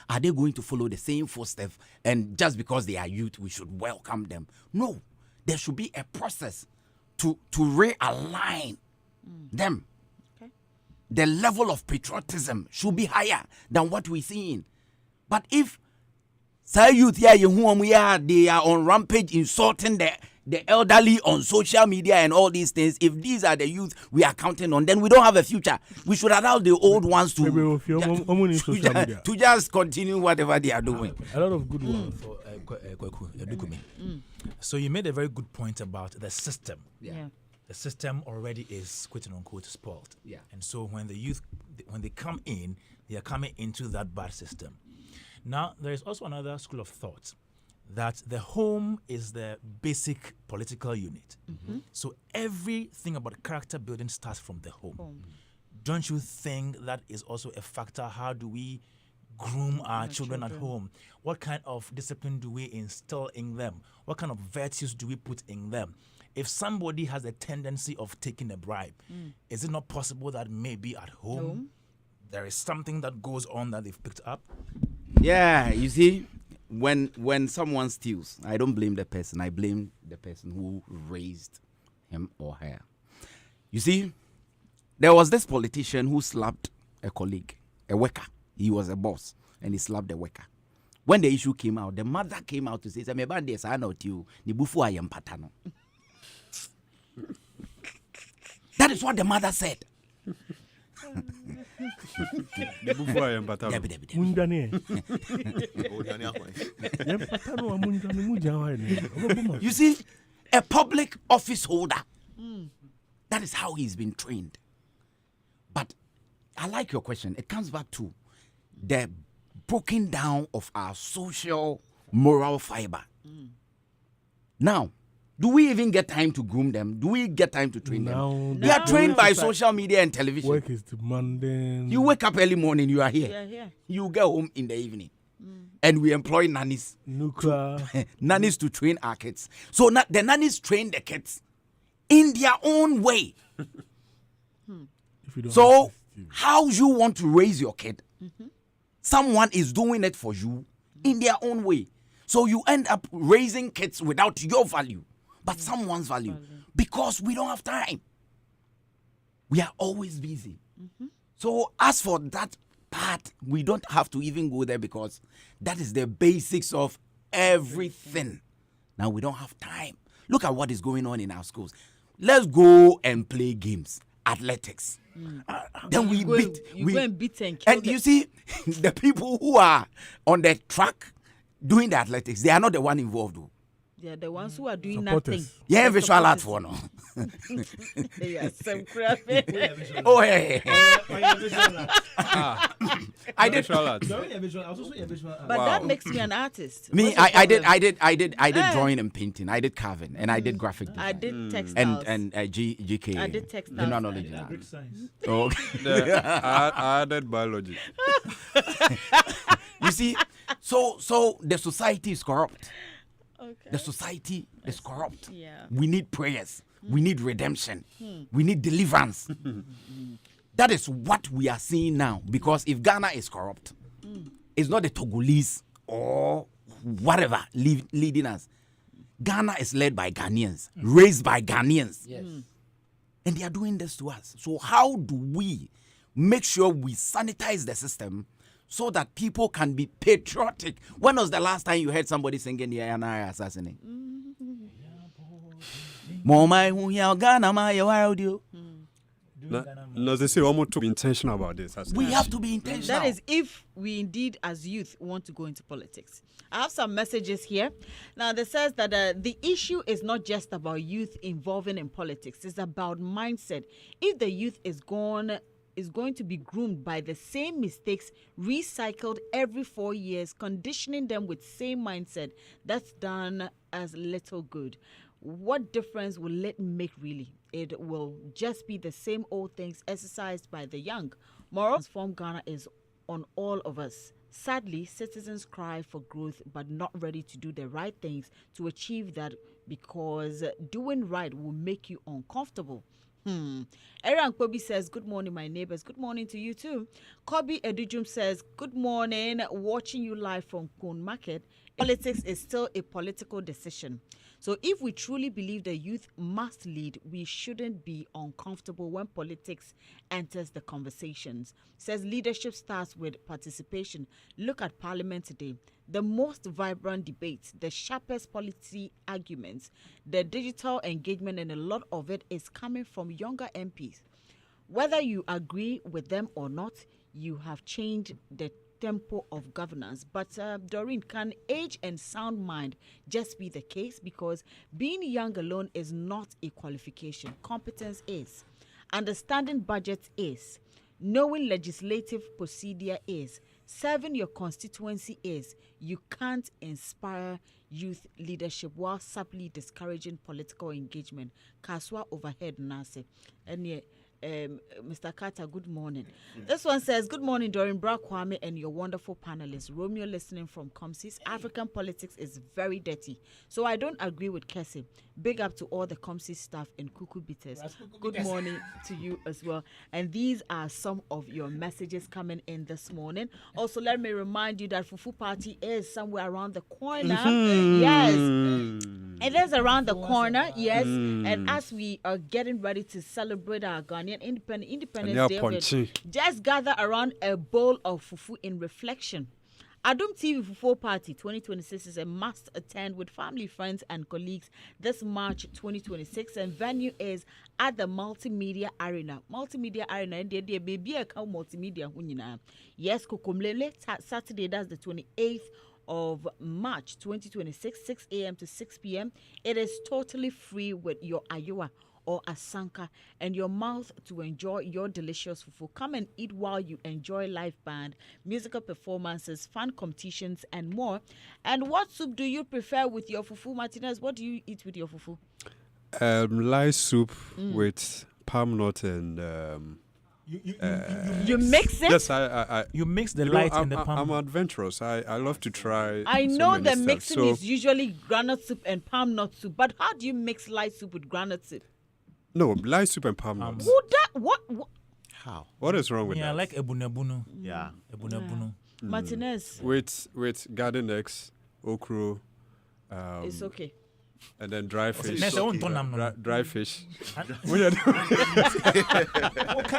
Are they going to follow the same footsteps? And just because they are youth, we should welcome them? No, there should be a process to realign them. Okay. The level of patriotism should be higher than what we're seeing. But if say youth here, they are on rampage insulting the elderly on social media and all these things, if these are the youth we are counting on, then we don't have a future. We should allow the old ones to just continue whatever they are doing. A lot of good ones. So you made a very good point about the system. Yeah. The system already is quote unquote spoiled. Yeah. And so when the youth, when they come in, they are coming into that bad system. Now, there is also another school of thought that the home is the basic political unit. So everything about character building starts from the home. Don't you think that is also a factor? How do we groom our children at home? What kind of discipline do we instill in them? What kind of virtues do we put in them? If somebody has a tendency of taking a bribe, is it not possible that maybe at home there is something that goes on that they've picked up? Yeah, you see, when someone steals, I don't blame the person. I blame the person who raised him or her. You see, there was this politician who slapped a colleague, a worker. He was a boss, and he slapped a worker. When the issue came out, the mother came out to say, that is what the mother said. You see, a public office holder, that is how he's been trained. But I like your question. It comes back to the breaking down of our social moral fiber. Now, do we even get time to groom them? Do we get time to train them? They are trained by social media and television. Work is demanding. You wake up early morning, you are here. Yeah. You get home in the evening. And we employ nannies. Nannies to train our kids. So the nannies train the kids in their own way. So how you want to raise your kid? Someone is doing it for you in their own way. So you end up raising kids without your value, but someone's value. Because we don't have time. We are always busy. So as for that part, we don't have to even go there because that is the basics of everything. Now we don't have time. Look at what is going on in our schools. Let's go and play games, athletics. Then we go and beat and kill and you see, the people who are on the track doing the athletics, they are not the one involved. They are the ones who are doing Supporters. nothing. Yeah, visual art for no. Oh, hey. I did. But that makes me an artist. Me, What's the I problem? did drawing and painting. I did carving, and I did graphic design. I did textiles. and GK. I did textiles. General knowledge. Greek science. Oh. I added biology. You see, so the society is corrupt. Okay. The society is corrupt. Yeah. We need prayers. We need redemption. We need deliverance. That is what we are seeing now. Because if Ghana is corrupt, it's not the Togolese or whatever leading us. Ghana is led by Ghanaians, raised by Ghanaians. Yes. And they are doing this to us. So how do we make sure we sanitize the system so that people can be patriotic? When was the last time you heard somebody singing the Ayana assassinate? No, they say almost to be intentional about this. We have to be intentional. That is if we indeed as youth want to go into politics. I have some messages here. Now, that says that the issue is not just about youth involving in politics. It's about mindset. If the youth is going to be groomed by the same mistakes recycled every 4 years, conditioning them with same mindset, that's done as little good. What difference will it make really? It will just be the same old things exercised by the young. Moral transform Ghana is on all of us. Sadly, citizens cry for growth but not ready to do the right things to achieve that because doing right will make you uncomfortable. Aaron Kobe says, good morning, my neighbors. Good morning to you too. Kobe Edujum says, good morning, watching you live from Cone Market. Politics is still a political decision. So if we truly believe the youth must lead, we shouldn't be uncomfortable when politics enters the conversations. Says leadership starts with participation. Look at Parliament today. The most vibrant debates, the sharpest policy arguments, the digital engagement, and a lot of it is coming from younger MPs. Whether you agree with them or not, you have changed the tempo of governance. But Doreen, can age and sound mind just be the case? Because being young alone is not a qualification. Competence is. Understanding budget is. Knowing legislative procedure is. Serving your constituency is. You can't inspire youth leadership while subtly discouraging political engagement. Kaswa overhead Nase. And yet, Mr. Carter, good morning. This one says, good morning, Doreen Bra Kwame and your wonderful panelists. Romeo listening from Comsis. African politics is very dirty. So I don't agree with Kese. Big up to all the Comsis staff and Kuku Bitters. Good morning to you as well. And these are some of your messages coming in this morning. Also, let me remind you that Fufu Party is somewhere around the corner. Yes. It is around the corner, yes. And as we are getting ready to celebrate our Ghanaian Independence Day, just gather around a bowl of fufu in reflection. Adum TV Fufu Party 2026 is a must attend with family, friends, and colleagues this March 2026. And venue is at the Multimedia Arena. Multimedia Arena, they baby account multimedia. Yes, Kokomlele, Saturday, that's the 28th of March 2026, 6 a.m. to 6 p.m. It is totally free with your Ayua or Asanka and your mouth to enjoy your delicious fufu. Come and eat while you enjoy live band, musical performances, fun competitions, and more. And what soup do you prefer with your fufu, Martinez? What do you eat with your fufu? Light soup with palm nut and you mix it? yes, I You mix the light and the palm. I'm adventurous. I love to try. I so know many the stuff. mixing So, is usually granite soup and palm nut soup, but how do you mix light soup with granite soup? no, light soup and palm nuts. Would that what? How? What is wrong with Yeah, I that? like ebunebunu. Yeah. Ebunebunu. Martinez, With garden eggs, okra, it's okay. and then dry fish. Next, I won't turn them, no. Dry fish. Okay,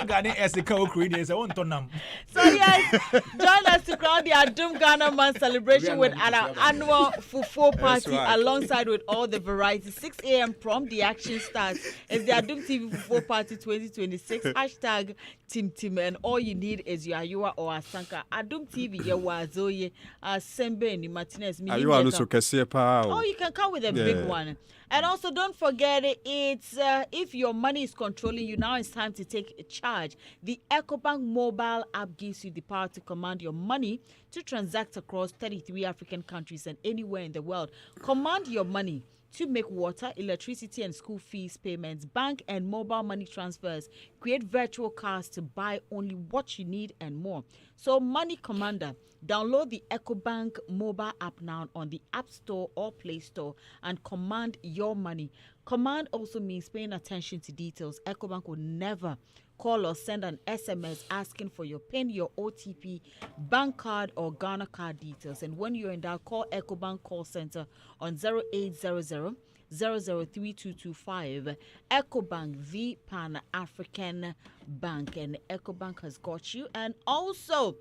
Ghana as the cow creators, I won't turn them. So yes, join us to crown the Adum Ghana Month celebration with our annual Fufu party right. alongside with all the varieties. 6 a.m. prompt, the action starts. It's the Adum TV Fufu Party 2026. Hashtag Tim and all you need is your Ayua or Asanka. Adum TV, your Wazoye, Sembe, ni Martinez. Are you also Kese pa? Oh, you can come with a big one. And also, don't forget, it's if your money is controlling you, now it's time to take charge. The EcoBank mobile app gives you the power to command your money to transact across 33 African countries and anywhere in the world. Command your money to make water, electricity, and school fees payments, bank and mobile money transfers, create virtual cards to buy only what you need and more. So, Money Commander, download the EcoBank mobile app now on the App Store or Play Store and command your money. Command also means paying attention to details. EcoBank will never call or send an SMS asking for your PIN, your OTP, bank card, or Ghana card details. And when you're in doubt, call EcoBank call center on 0800 003225. EcoBank, the Pan-African bank, and EcoBank has got you. And also,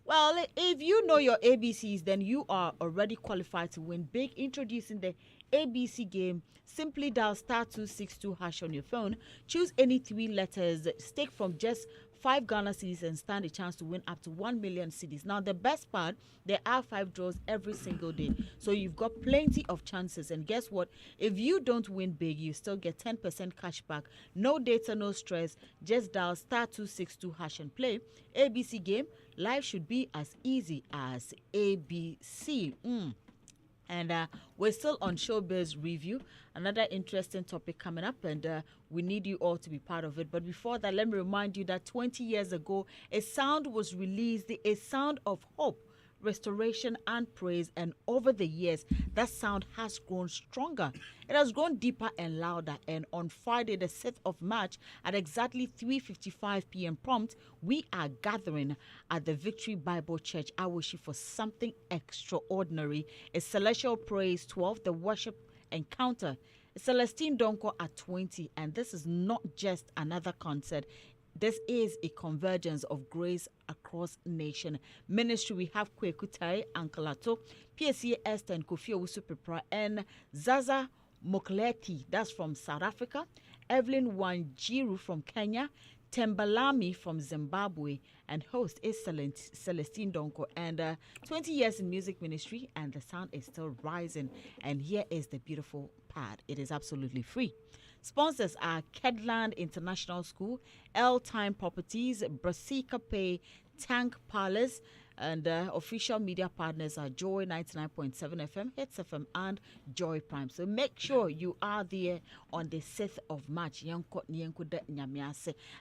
well, if you know your ABCs, then you are already qualified to win big. Introducing the ABC game. Simply dial *262# on your phone. Choose any 3 letters. Stake from just 5 Ghana cedis and stand a chance to win up to 1 million cedis. Now, the best part, there are 5 draws every single day. So you've got plenty of chances. And guess what? If you don't win big, you still get 10% cash back. No data, no stress. Just dial *262# and play. ABC game. Life should be as easy as ABC. And we're still on Showbiz Review. Another interesting topic coming up, and we need you all to be part of it. But before that, let me remind you that 20 years ago, a sound was released, a sound of hope, restoration, and praise. And over the years, that sound has grown stronger. It has grown deeper and louder. And on Friday, the 6th of March, at exactly 3:55 p.m. prompt, we are gathering at the Victory Bible Church, Awoshi, for something extraordinary. A Celestial Praise 12, the worship encounter. Celestine Donko at 20. And this is not just another concert. This is a convergence of grace across nation. Ministry, we have Kweku Tai, Uncle Ato, PSC Esther and Kofi Owusu-Pepra, and Zaza Mokleti, that's from South Africa, Evelyn Wanjiru from Kenya, Tembalami from Zimbabwe, and host is Celestine Donko. And 20 years in music ministry, and the sound is still rising. And here is the beautiful part. It is absolutely free. Sponsors are Kedland International School, L Time Properties, Brasika Pay, Tank Palace, and official media partners are Joy 99.7 FM, Hits FM, and Joy Prime. So make sure you are there on the 6th of March. And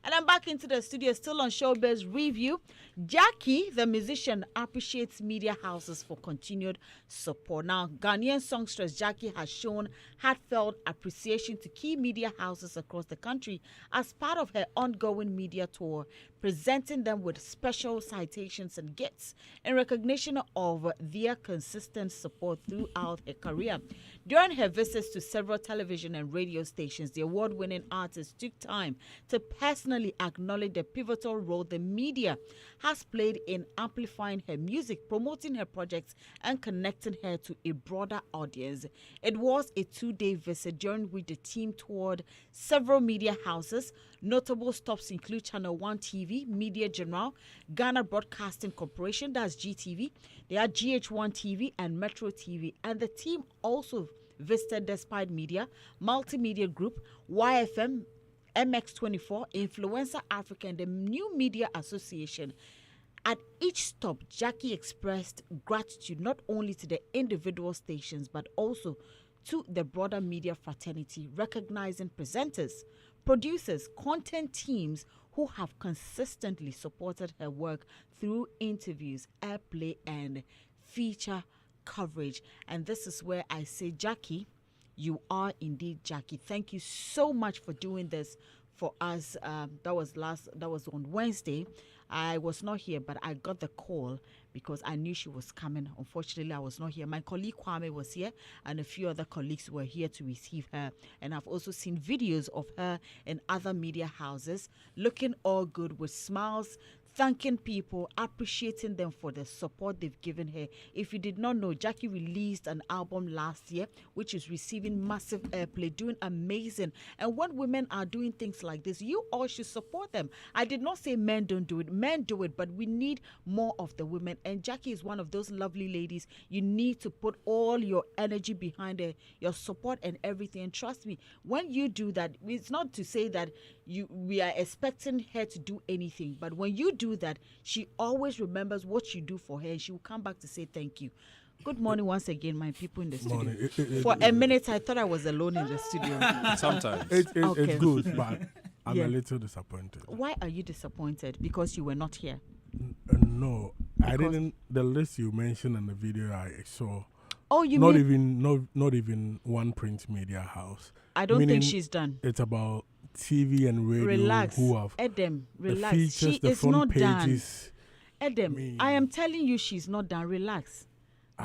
I'm back into the studio, still on Showbiz Review. Jackie, the musician, appreciates media houses for continued support. Now, Ghanaian songstress Jackie has shown heartfelt appreciation to key media houses across the country as part of her ongoing media tour, presenting them with special citations and gifts in recognition of their consistent support throughout her career. During her visits to several television and radio stations, the award-winning artist took time to personally acknowledge the pivotal role the media has played in amplifying her music, promoting her projects, and connecting her to a broader audience. It was a 2-day visit during which the team toured several media houses. Notable stops include Channel 1 TV, Media General, Ghana Broadcasting Corporation, that's GTV. They are GH1 TV and Metro TV. And the team also visited Despite Media, Multimedia Group, YFM, MX24, Influencer Africa, and the New Media Association. At each stop, Jackie expressed gratitude not only to the individual stations but also to the broader media fraternity, recognizing presenters, producers, content teams who have consistently supported her work through interviews, airplay, and feature coverage. And this is where I say, Jackie, you are indeed Jackie. Thank you so much for doing this for us. That was on Wednesday. I was not here, but I got the call because I knew she was coming. Unfortunately, I was not here. My colleague Kwame was here, and a few other colleagues were here to receive her. And I've also seen videos of her in other media houses, looking all good with smiles, thanking people, appreciating them for the support they've given her. If you did not know, Jackie released an album last year, which is receiving massive airplay, doing amazing. And when women are doing things like this, you all should support them. I did not say men don't do it. Men do it, but we need more of the women. And Jackie is one of those lovely ladies. You need to put all your energy behind her, your support and everything. And trust me, when you do that, it's not to say that we are expecting her to do anything, but when you do that, she always remembers what you do for her, and she will come back to say thank you. Good morning once again, my people in the studio. For a minute, I thought I was alone in the studio. Sometimes. It's good, but I'm a little disappointed. Why are you disappointed? Because you were not here? No, I didn't. The list you mentioned in the video I saw. Oh, you not mean not even one print media house. I don't think she's done. It's about TV and radio. Relax, who have Edem. Relax. The features, She the is front not pages. done. Edem, I am telling you, she's not done. Relax.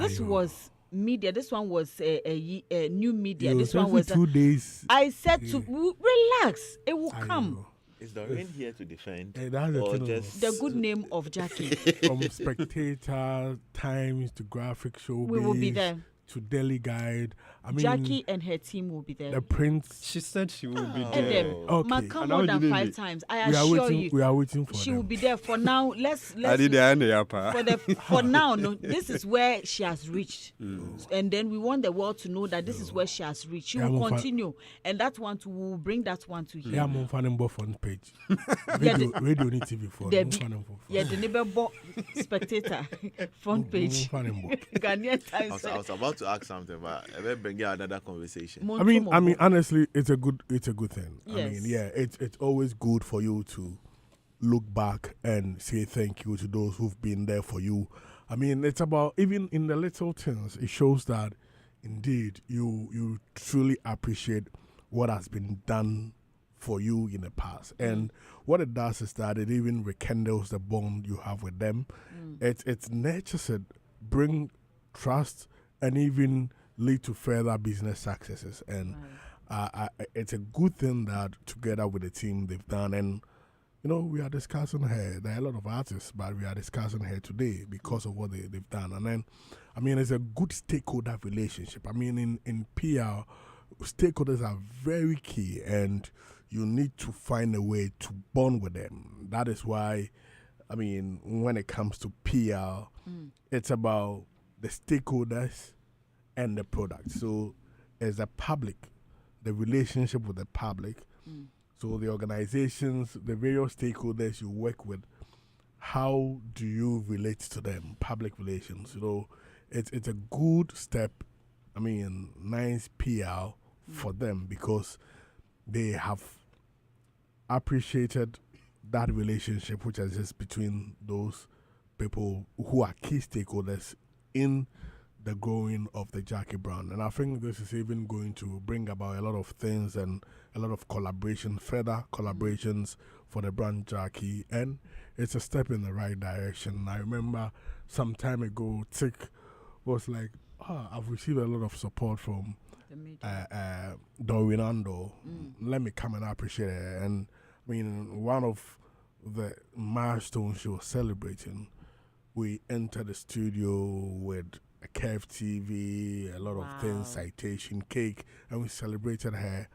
This Ayo. was media. This one was a new media. This one every was 2 days. I said to relax. It will come. Is Doreen here to defend? That's the or thing. just The good name of Jackie. From Spectator, Times to Graphic Showbiz. We will be there. To Daily Guide. I mean, Jackie and her team will be there. the prints. She said she will be And there. them, Okay. ma come And more how than did 5 it? times. I We are assure waiting. you. We are waiting for She them. will be there. For now, let's I did the for now, no, this is where she has reached. Mm. And then we want the world to know that this is where she has reached. She Yeah, will I'm on continue. And that one too, we will bring that one to here. Yeah, I'm on Fanning front page. Yeah, radio need TV for. There I'm be- Fanning for. Yeah, the neighbor Spectator front page. Ghanaian Times. I was about to ask something, but I will bring you another conversation. I mean, honestly, it's a good thing. I Yes. mean, yeah, it's always good for you to look back and say thank you to those who've been there for you. I mean, it's about even in the little things. It shows that indeed you truly appreciate what has been done for you in the past. And what it does is that it even rekindles the bond you have with them. It's nurtures it, bring trust, and even lead to further business successes. And it's a good thing that together with the team they've done. And we are discussing her. There are a lot of artists, but we are discussing her today because of what they've done. And then, I mean, it's a good stakeholder relationship. I mean, in PR, stakeholders are very key, and you need to find a way to bond with them. That is why, I mean, when it comes to PR, it's about the stakeholders and the product. So, as a public, the relationship with the public, so the organizations, the various stakeholders you work with, how do you relate to them? Public relations. It's a good step. I mean, nice PR for them because they have appreciated that relationship which exists between those people who are key stakeholders in the growing of the Jackie brand. And I think this is even going to bring about a lot of things and a lot of collaboration, further collaborations for the brand Jackie, and it's a step in the right direction. I remember some time ago, Tick was like, I've received a lot of support from Dorwinando. Let me come and appreciate it. And I mean, one of the milestones she was celebrating, we entered the studio with a KF TV, a lot of things, citation, cake, and we celebrated her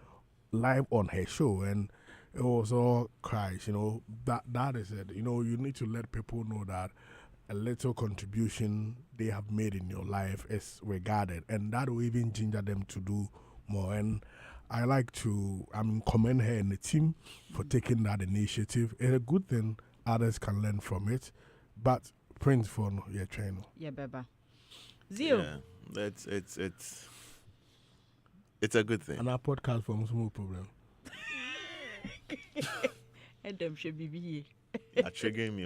live on her show. And it was all cries, that is it. You need to let people know that a little contribution they have made in your life is regarded, and that will even ginger them to do more. And I like to commend her and the team for taking that initiative. It's a good thing, others can learn from it. But Prince for your channel. Yeah, Baba. Zio. Yeah, it's a good thing. And our podcast from Small Problem. And them should be here. Triggering me.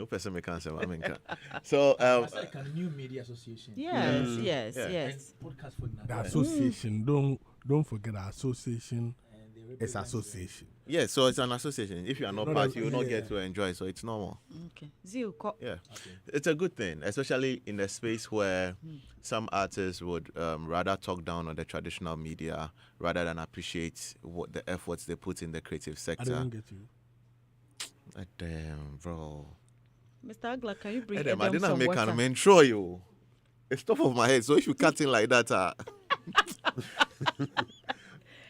So, It's like a new media association. Yes. Podcast for the association, don't forget our association. It's association. Yeah, so it's an association. If you are not part, you will not get to enjoy. So it's normal. Okay. Zio. Yeah, it's a good thing, especially in a space where some artists would rather talk down on the traditional media rather than appreciate what the efforts they put in the creative sector. I didn't get you. Damn, bro. Mr. Agla, can you bring I Edem didn't some make water? an intro you. It's top of my head. So if you cut in like that,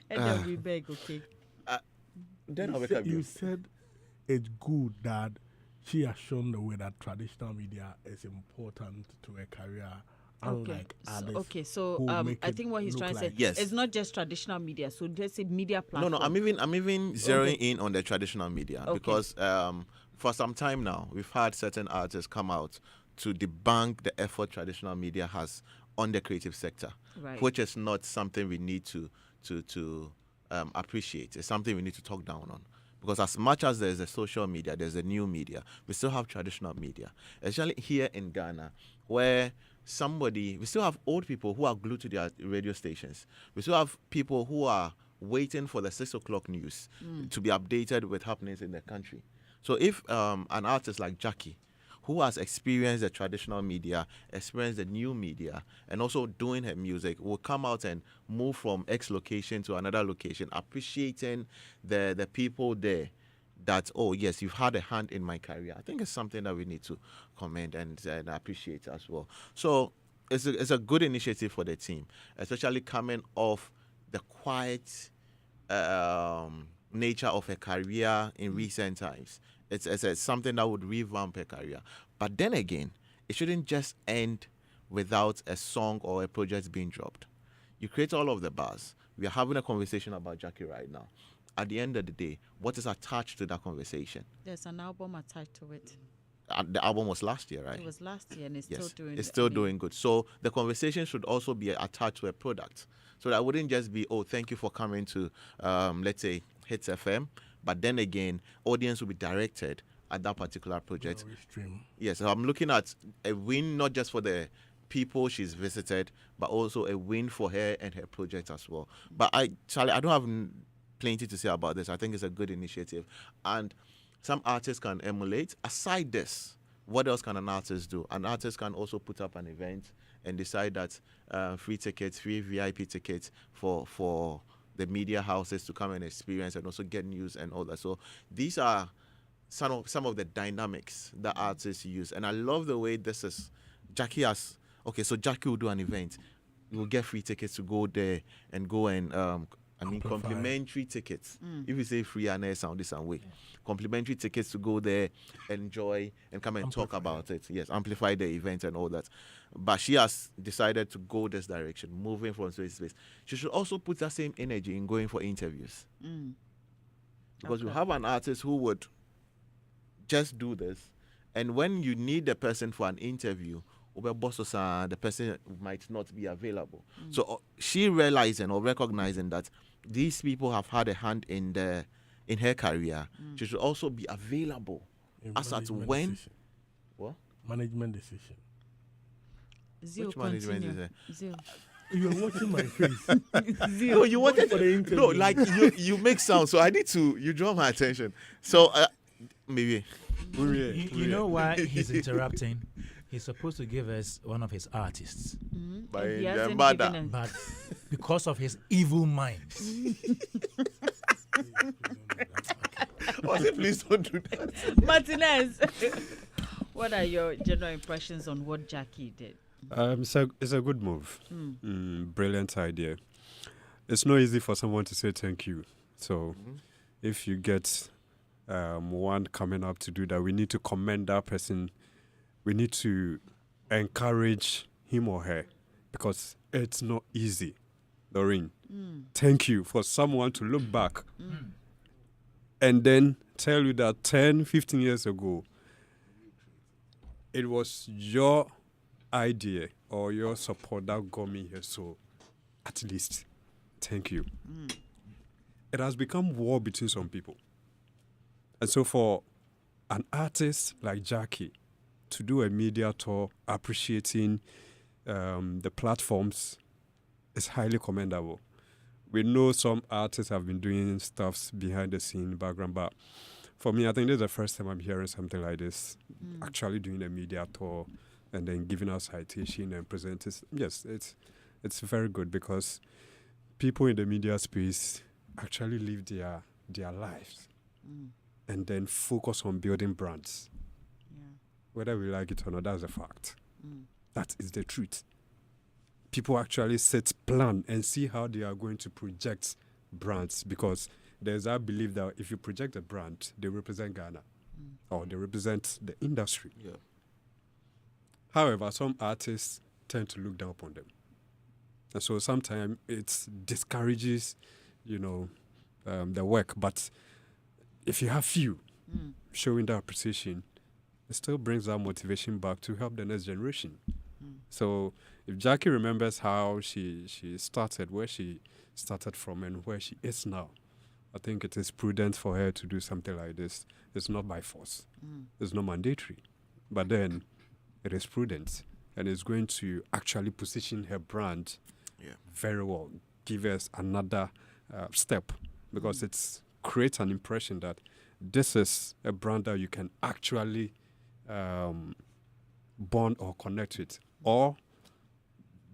Edem, we beg, okay? then I'll wake You up you. said it's good that she has shown the way that traditional media is important to a career. Unlike others So who make I it think what he's look trying to like- say, Yes. it's not just traditional media. So there's a media platform. No, I'm even zeroing in on the traditional media because for some time now we've had certain artists come out to debunk the effort traditional media has on the creative sector, Right. which is not something we need to appreciate. It's something we need to talk down on. Because as much as there's a social media, there's a new media, we still have traditional media. Especially here in Ghana, where we still have old people who are glued to their radio stations. We still have people who are waiting for the 6 o'clock news to be updated with happenings in the country. So if an artist like Jackie, who has experienced the traditional media, experienced the new media, and also doing her music, will come out and move from X location to another location, appreciating the people there, that, oh, yes, you've had a hand in my career. I think it's something that we need to commend and appreciate as well. So it's a good initiative for the team, especially coming off the quiet nature of her career in recent times. It's something that would revamp her career. But then again, it shouldn't just end without a song or a project being dropped. You create all of the buzz. We are having a conversation about Jackie right now. At the end of the day, what is attached to that conversation? There's an album attached to it. The album was last year, right? It was last year and it's Yes, still doing it's still doing good. So the conversation should also be attached to a product. So that wouldn't just be, oh, thank you for coming to, let's say, Hits FM. But then again, audience will be directed at that particular project. Yes, so I'm looking at a win not just for the people she's visited, but also a win for her and her project as well. But Charlie, I don't have plenty to say about this. I think it's a good initiative. And some artists can emulate. Aside this, what else can an artist do? An artist can also put up an event and decide that free tickets, free VIP tickets for the media houses to come and experience and also get news and all that. So these are some of the dynamics that artists use. And I love the way this is. Jackie will do an event. You will get free tickets to go there and go and complimentary tickets. If you say free and sound this and way. Complimentary tickets to go there, enjoy, and come and talk about it. Yes, amplify the event and all that. But she has decided to go this direction, moving from space to space. She should also put that same energy in going for interviews. Because you have an artist who would just do this, and when you need the person for an interview, the person might not be available. So she realizing or recognizing that these people have had a hand in her career, she should also be available as at when. Decision. What? Management decision. Zio, Which management continue. is Zio. You're watching my face. No, you wanted for the interview. no, like you make sound, so I need to. You draw my attention. So Maybe. You know why he's interrupting? He's supposed to give us one of his artists, By And he the hasn't mother. given us- but because of his evil mind, Please don't do that. Martinez, what are your general impressions on what Jackie did? It's a good move. Brilliant idea. It's not easy for someone to say thank you. So if you get one coming up to do that, we need to commend that person. We need to encourage him or her because it's not easy. Doreen, thank you for someone to look back and then tell you that 10, 15 years ago, it was your idea or your support that got me here. So at least, thank you. It has become war between some people. And so for an artist like Jackie to do a media tour appreciating the platforms is highly commendable. We know some artists have been doing stuff behind the scene background, but for me, I think this is the first time I'm hearing something like this, actually doing a media tour and then giving us citation and presenting. Yes, it's very good because people in the media space actually live their lives and then focus on building brands. Whether we like it or not, that's a fact. That is the truth. People actually set plan and see how they are going to project brands because there's that belief that if you project a brand, they represent Ghana or they represent the industry. Yeah. However, some artists tend to look down upon them. And so sometimes it discourages, the work. But if you have few showing that appreciation, it still brings that motivation back to help the next generation. So if Jackie remembers how she started, where she started from and where she is now, I think it is prudent for her to do something like this. It's not by force. It's not mandatory. But then it is prudent and it's going to actually position her brand very well, give us another step because it's creates an impression that this is a brand that you can actually bond or connect with or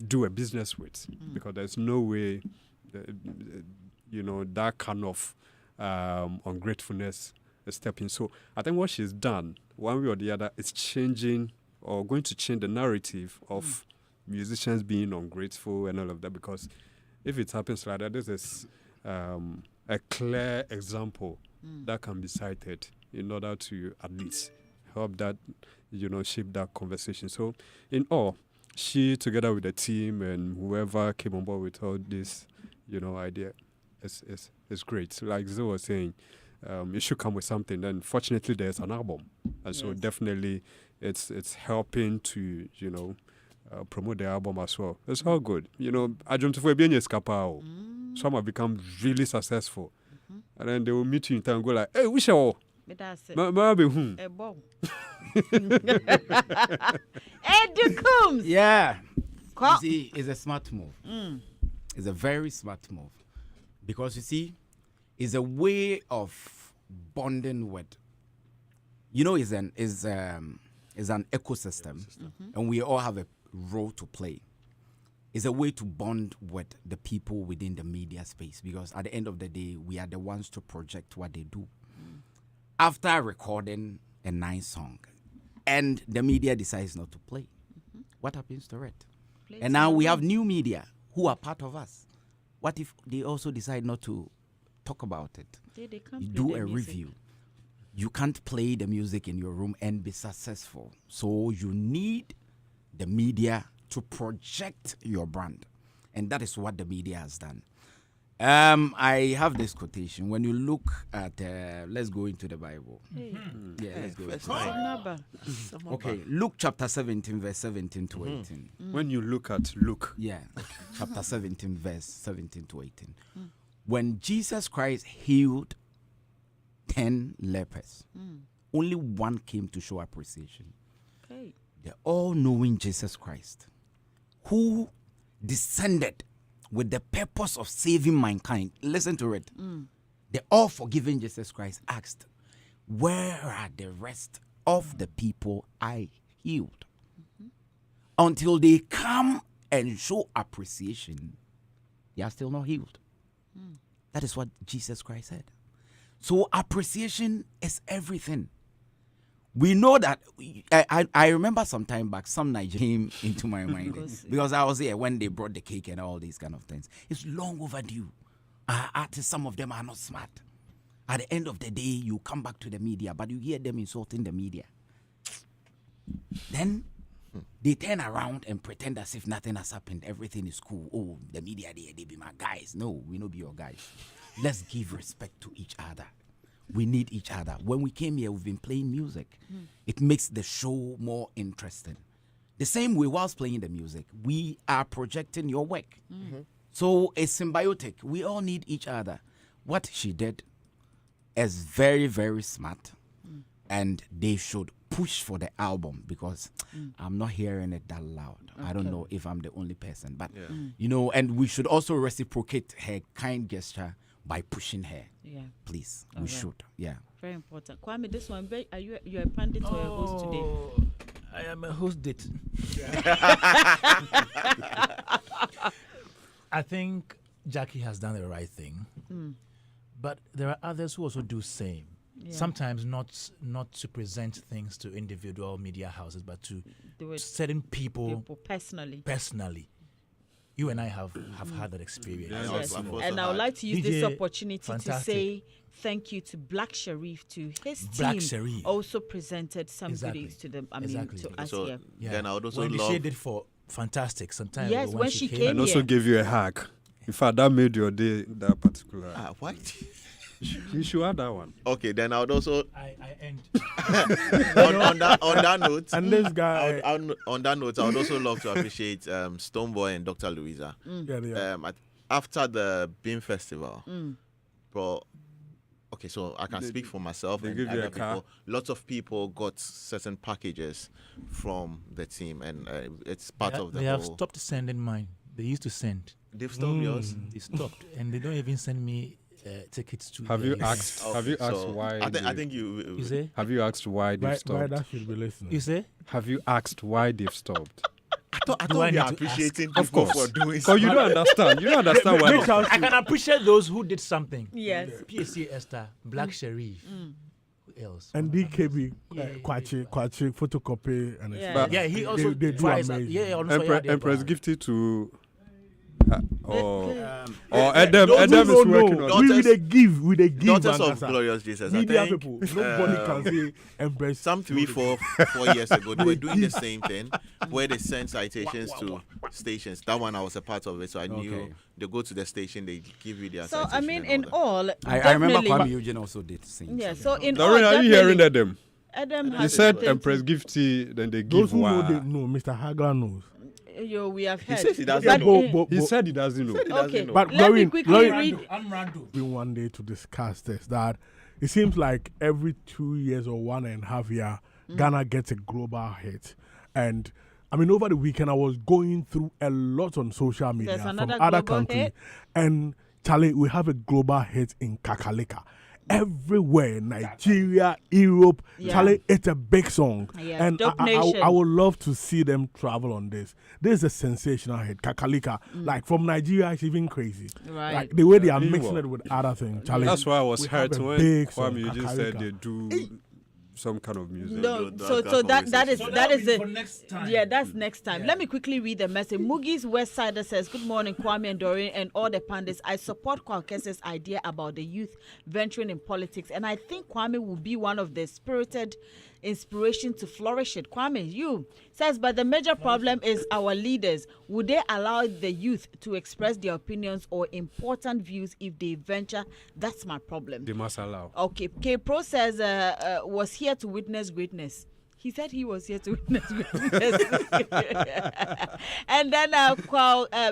do a business with because there's no way that kind of ungratefulness is stepping. So I think what she's done one way or the other is changing or going to change the narrative of musicians being ungrateful and all of that because if it happens like that, this is a clear example that can be cited in order to at least help that, shape that conversation. So in all, she together with the team and whoever came on board with all this, idea is great. So like Zoe was saying, it should come with something. Then fortunately there's an album. And so definitely it's helping to, promote the album as well. It's all good. Some have become really successful. And then they will meet you in town and go like, hey, we shall. That's it. Yeah. Kwaw. You see, it's a smart move. It's a very smart move. Because you see, it's a way of bonding with, it's an ecosystem. And we all have a role to play. It's a way to bond with the people within the media space because at the end of the day, we are the ones to project what they do. After recording a nice song and the media decides not to play, what happens to it? And now we have new media who are part of us. What if they also decide not to talk about it? They can't You play do the a music. review. You can't play the music in your room and be successful. So you need the media to project your brand. And that is what the media has done. I have this quotation. When you look at, let's go into the Bible. Yeah, let's go into the Bible. Okay, Luke chapter 17, verse 17 to 18. When you look at Luke, Yeah, chapter 17, verse 17 to 18. When Jesus Christ healed 10 lepers, only one came to show appreciation. Okay. The all-knowing Jesus Christ, who descended with the purpose of saving mankind. Listen to it. The all-forgiving Jesus Christ asked, Where are the rest of the people I healed? Until they come and show appreciation, they are still not healed. That is what Jesus Christ said. So appreciation is everything. We know that. I remember some time back, some Nigerian came into my mind because I was here when they brought the cake and all these kind of things. It's long overdue. Our artists, some of them are not smart. At the end of the day, you come back to the media, but you hear them insulting the media. Then they turn around and pretend as if nothing has happened. Everything is cool. Oh, the media, they be my guys. No, we not be your guys. Let's give respect to each other. We need each other. When we came here, we've been playing music. It makes the show more interesting. The same way, whilst playing the music, we are projecting your work. So it's symbiotic. We all need each other. What she did is very, very smart. And they should push for the album because I'm not hearing it that loud. I don't know if I'm the only person. But, and we should also reciprocate her kind gesture by pushing her. Yeah. Please. We should. Yeah. Very important. Kwame, this one, are you a pundit or a host today? I am a host date. I think Jackie has done the right thing. But there are others who also do same. Yeah. Sometimes not to present things to individual media houses, but to certain people personally. You and I have had that experience. Yes. And I would like to use this opportunity to say thank you to Black Sharif, to his team. Sharif also presented some goodies to them. To us here. Yeah. Then I would also when love. She did for fantastic. Sometimes when she came and also gave you a hug. In fact, that made your day. That particular. What? You should add that one. Okay, then I would also. I end. on that note, and this guy. On that note, I would also love to appreciate Stoneboy and Dr. Louisa. After the Beam Festival, bro. Okay, so I can speak for myself and other people. Lots of people got certain packages from the team, and it's part of the. They have stopped sending mine. They used to send. They've stopped yours. They stopped, and they don't even send me tickets to. Have you asked? Have you asked why? I think you say. Have you asked why they've stopped? Why that should be listening. You say. Have you asked why they've stopped? I thought you are appreciating of people course. for doing something. You don't understand. You don't understand why. I can appreciate those who did something. Yes. PSC Esther, Black Sharif. Who else? And DKB, Kwachi, photocopy, and he also they do amazing. Empress gifted to. Adam is working on. We they give. Daughters of Glorious Jesus. Media people, nobody can say Empress. Some 4 years ago, they were doing the same thing where they send citations to stations. That one I was a part of it, so I knew they go to the station, they give you their citation. So I mean, in all, I remember Kwame Eugene also did the same. Yeah. So in all, are you hearing Adam? He said Empress gifty, then they give. Those who know, they know. Mr. Hagler knows. We have heard. He says he doesn't know. He said he doesn't know. Okay, but let me quickly read. I'm Rando. We one day to discuss this. That it seems like every 2 years or 1.5 years, Ghana gets a global hit. And I mean, over the weekend, I was going through a lot on social media from other countries. And Charlie, we have a global hit in Kakalika. Everywhere, Nigeria, Europe, Charlie, it's a big song. Yes, and I would love to see them travel on this. This is a sensational hit. Kakalika, like from Nigeria, it's even crazy. Right. Like the way they are mixing it with other things. Charlie, that's why I was hurt when Kwame Eugene said they do some kind of music. No, so that is it. For next time. Yeah, that's next time. Let me quickly read the message. Mugi's West Sider says, "Good morning, Kwame and Doreen and all the pundits. I support Kwaw Kese's idea about the youth venturing in politics, and I think Kwame will be one of the spirited inspiration to flourish it." Kwame, you says, but the major problem is our leaders. Would they allow the youth to express their opinions or important views if they venture? That's my problem. They must allow. Okay, K-Pro says was here to witness greatness. He said he was here to witness greatness. And then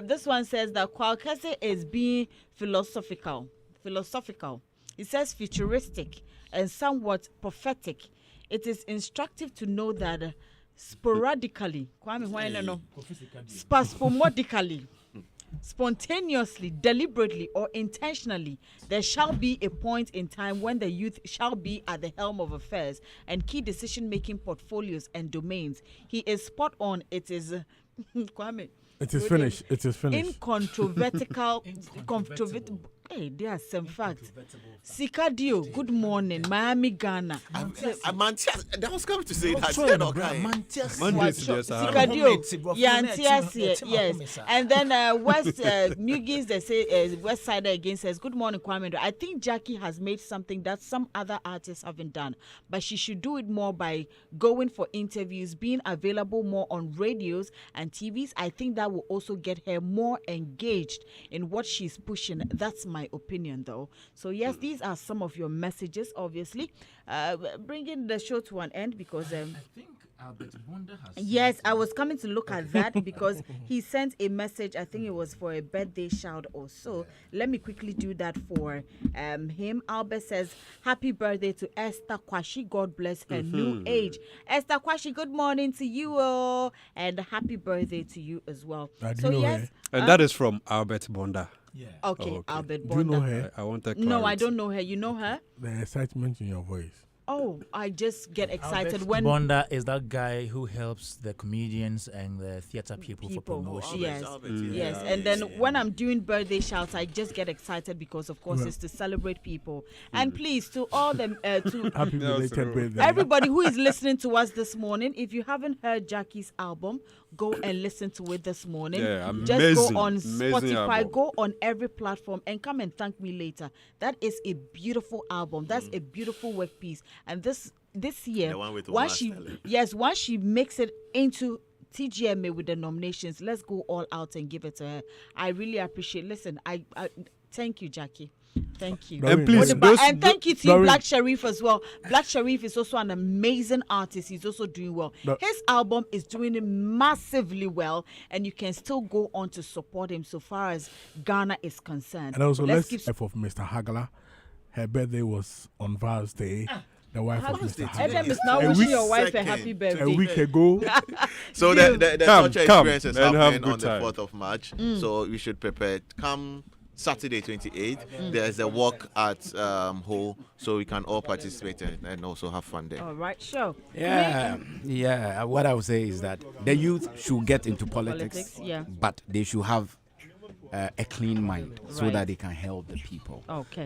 this one says that Kwaw Kese is being philosophical. It says futuristic and somewhat prophetic. It is instructive to know that sporadically, spasmodically, spontaneously, deliberately, or intentionally, there shall be a point in time when the youth shall be at the helm of affairs and key decision-making portfolios and domains. He is spot on. It is Kwame. It is finished. It is finished. Incontrovertible. Hey, there are some facts. Sikadio, good morning, Miami, Ghana. I was coming to say that. Sikadio, yes. And then West Mugis, they say West Side again says, good morning, Kwame. I think Jackie has made something that some other artists haven't done, but she should do it more by going for interviews, being available more on radios and TVs. I think that will also get her more engaged in what she's pushing. That's my opinion, though. So yes, these are some of your messages, obviously, bringing the show to an end because I think Albert Bonda has yes, I was coming to look at that because he sent a message. I think it was for a birthday shout or so. Let me quickly do that for him. Albert says, happy birthday to Esther Kwashi. God bless her new age. Esther Kwashi, good morning to you all, and happy birthday to you as well. So yes, and that is from Albert Bonda. Yeah. Okay, Albert Bonda. Do you know her? I want that. No, I don't know her. You know her? The excitement in your voice. Oh, I just get excited Albert when Bonda is that guy who helps the comedians and the theater people for promotion. Yes, yes. And then when I'm doing birthday shouts, I just get excited because, of course, it's to celebrate people. And please, to all them, to Happy belated birthday. everybody who is listening to us this morning, if you haven't heard Jackie's album, go and listen to it this morning. Yeah, just amazing, go on amazing Spotify, album. go on every platform, and come and thank me later. That is a beautiful album. That's a beautiful work piece. And this year, The one with once Omar once she makes it into TGMA with the nominations, let's go all out and give it to her. I really appreciate. Listen, I thank you, Jackie. Thank you. And please, and thank you to you, Doreen. Black Sharif, as well. Black Sharif is also an amazing artist. He's also doing well. His album is doing massively well, and you can still go on to support him so far as Ghana is concerned. And also, let's give F of Mr. Hagala. Her birthday was on Val's Day. The wife of Mr. Adam Hagala. is now A wishing week- your wife a second. happy A birthday. week ago, So the Come, torture come, experience is and have happening good on the time. 4th of March. So we should prepare. Come Saturday 28th, there's a walk at Ho, so we can all participate and also have fun there. All right, sure. Yeah. What I would say is that the youth should get into politics, yeah. but they should have a clean mind so Right. that they can help the people. Okay.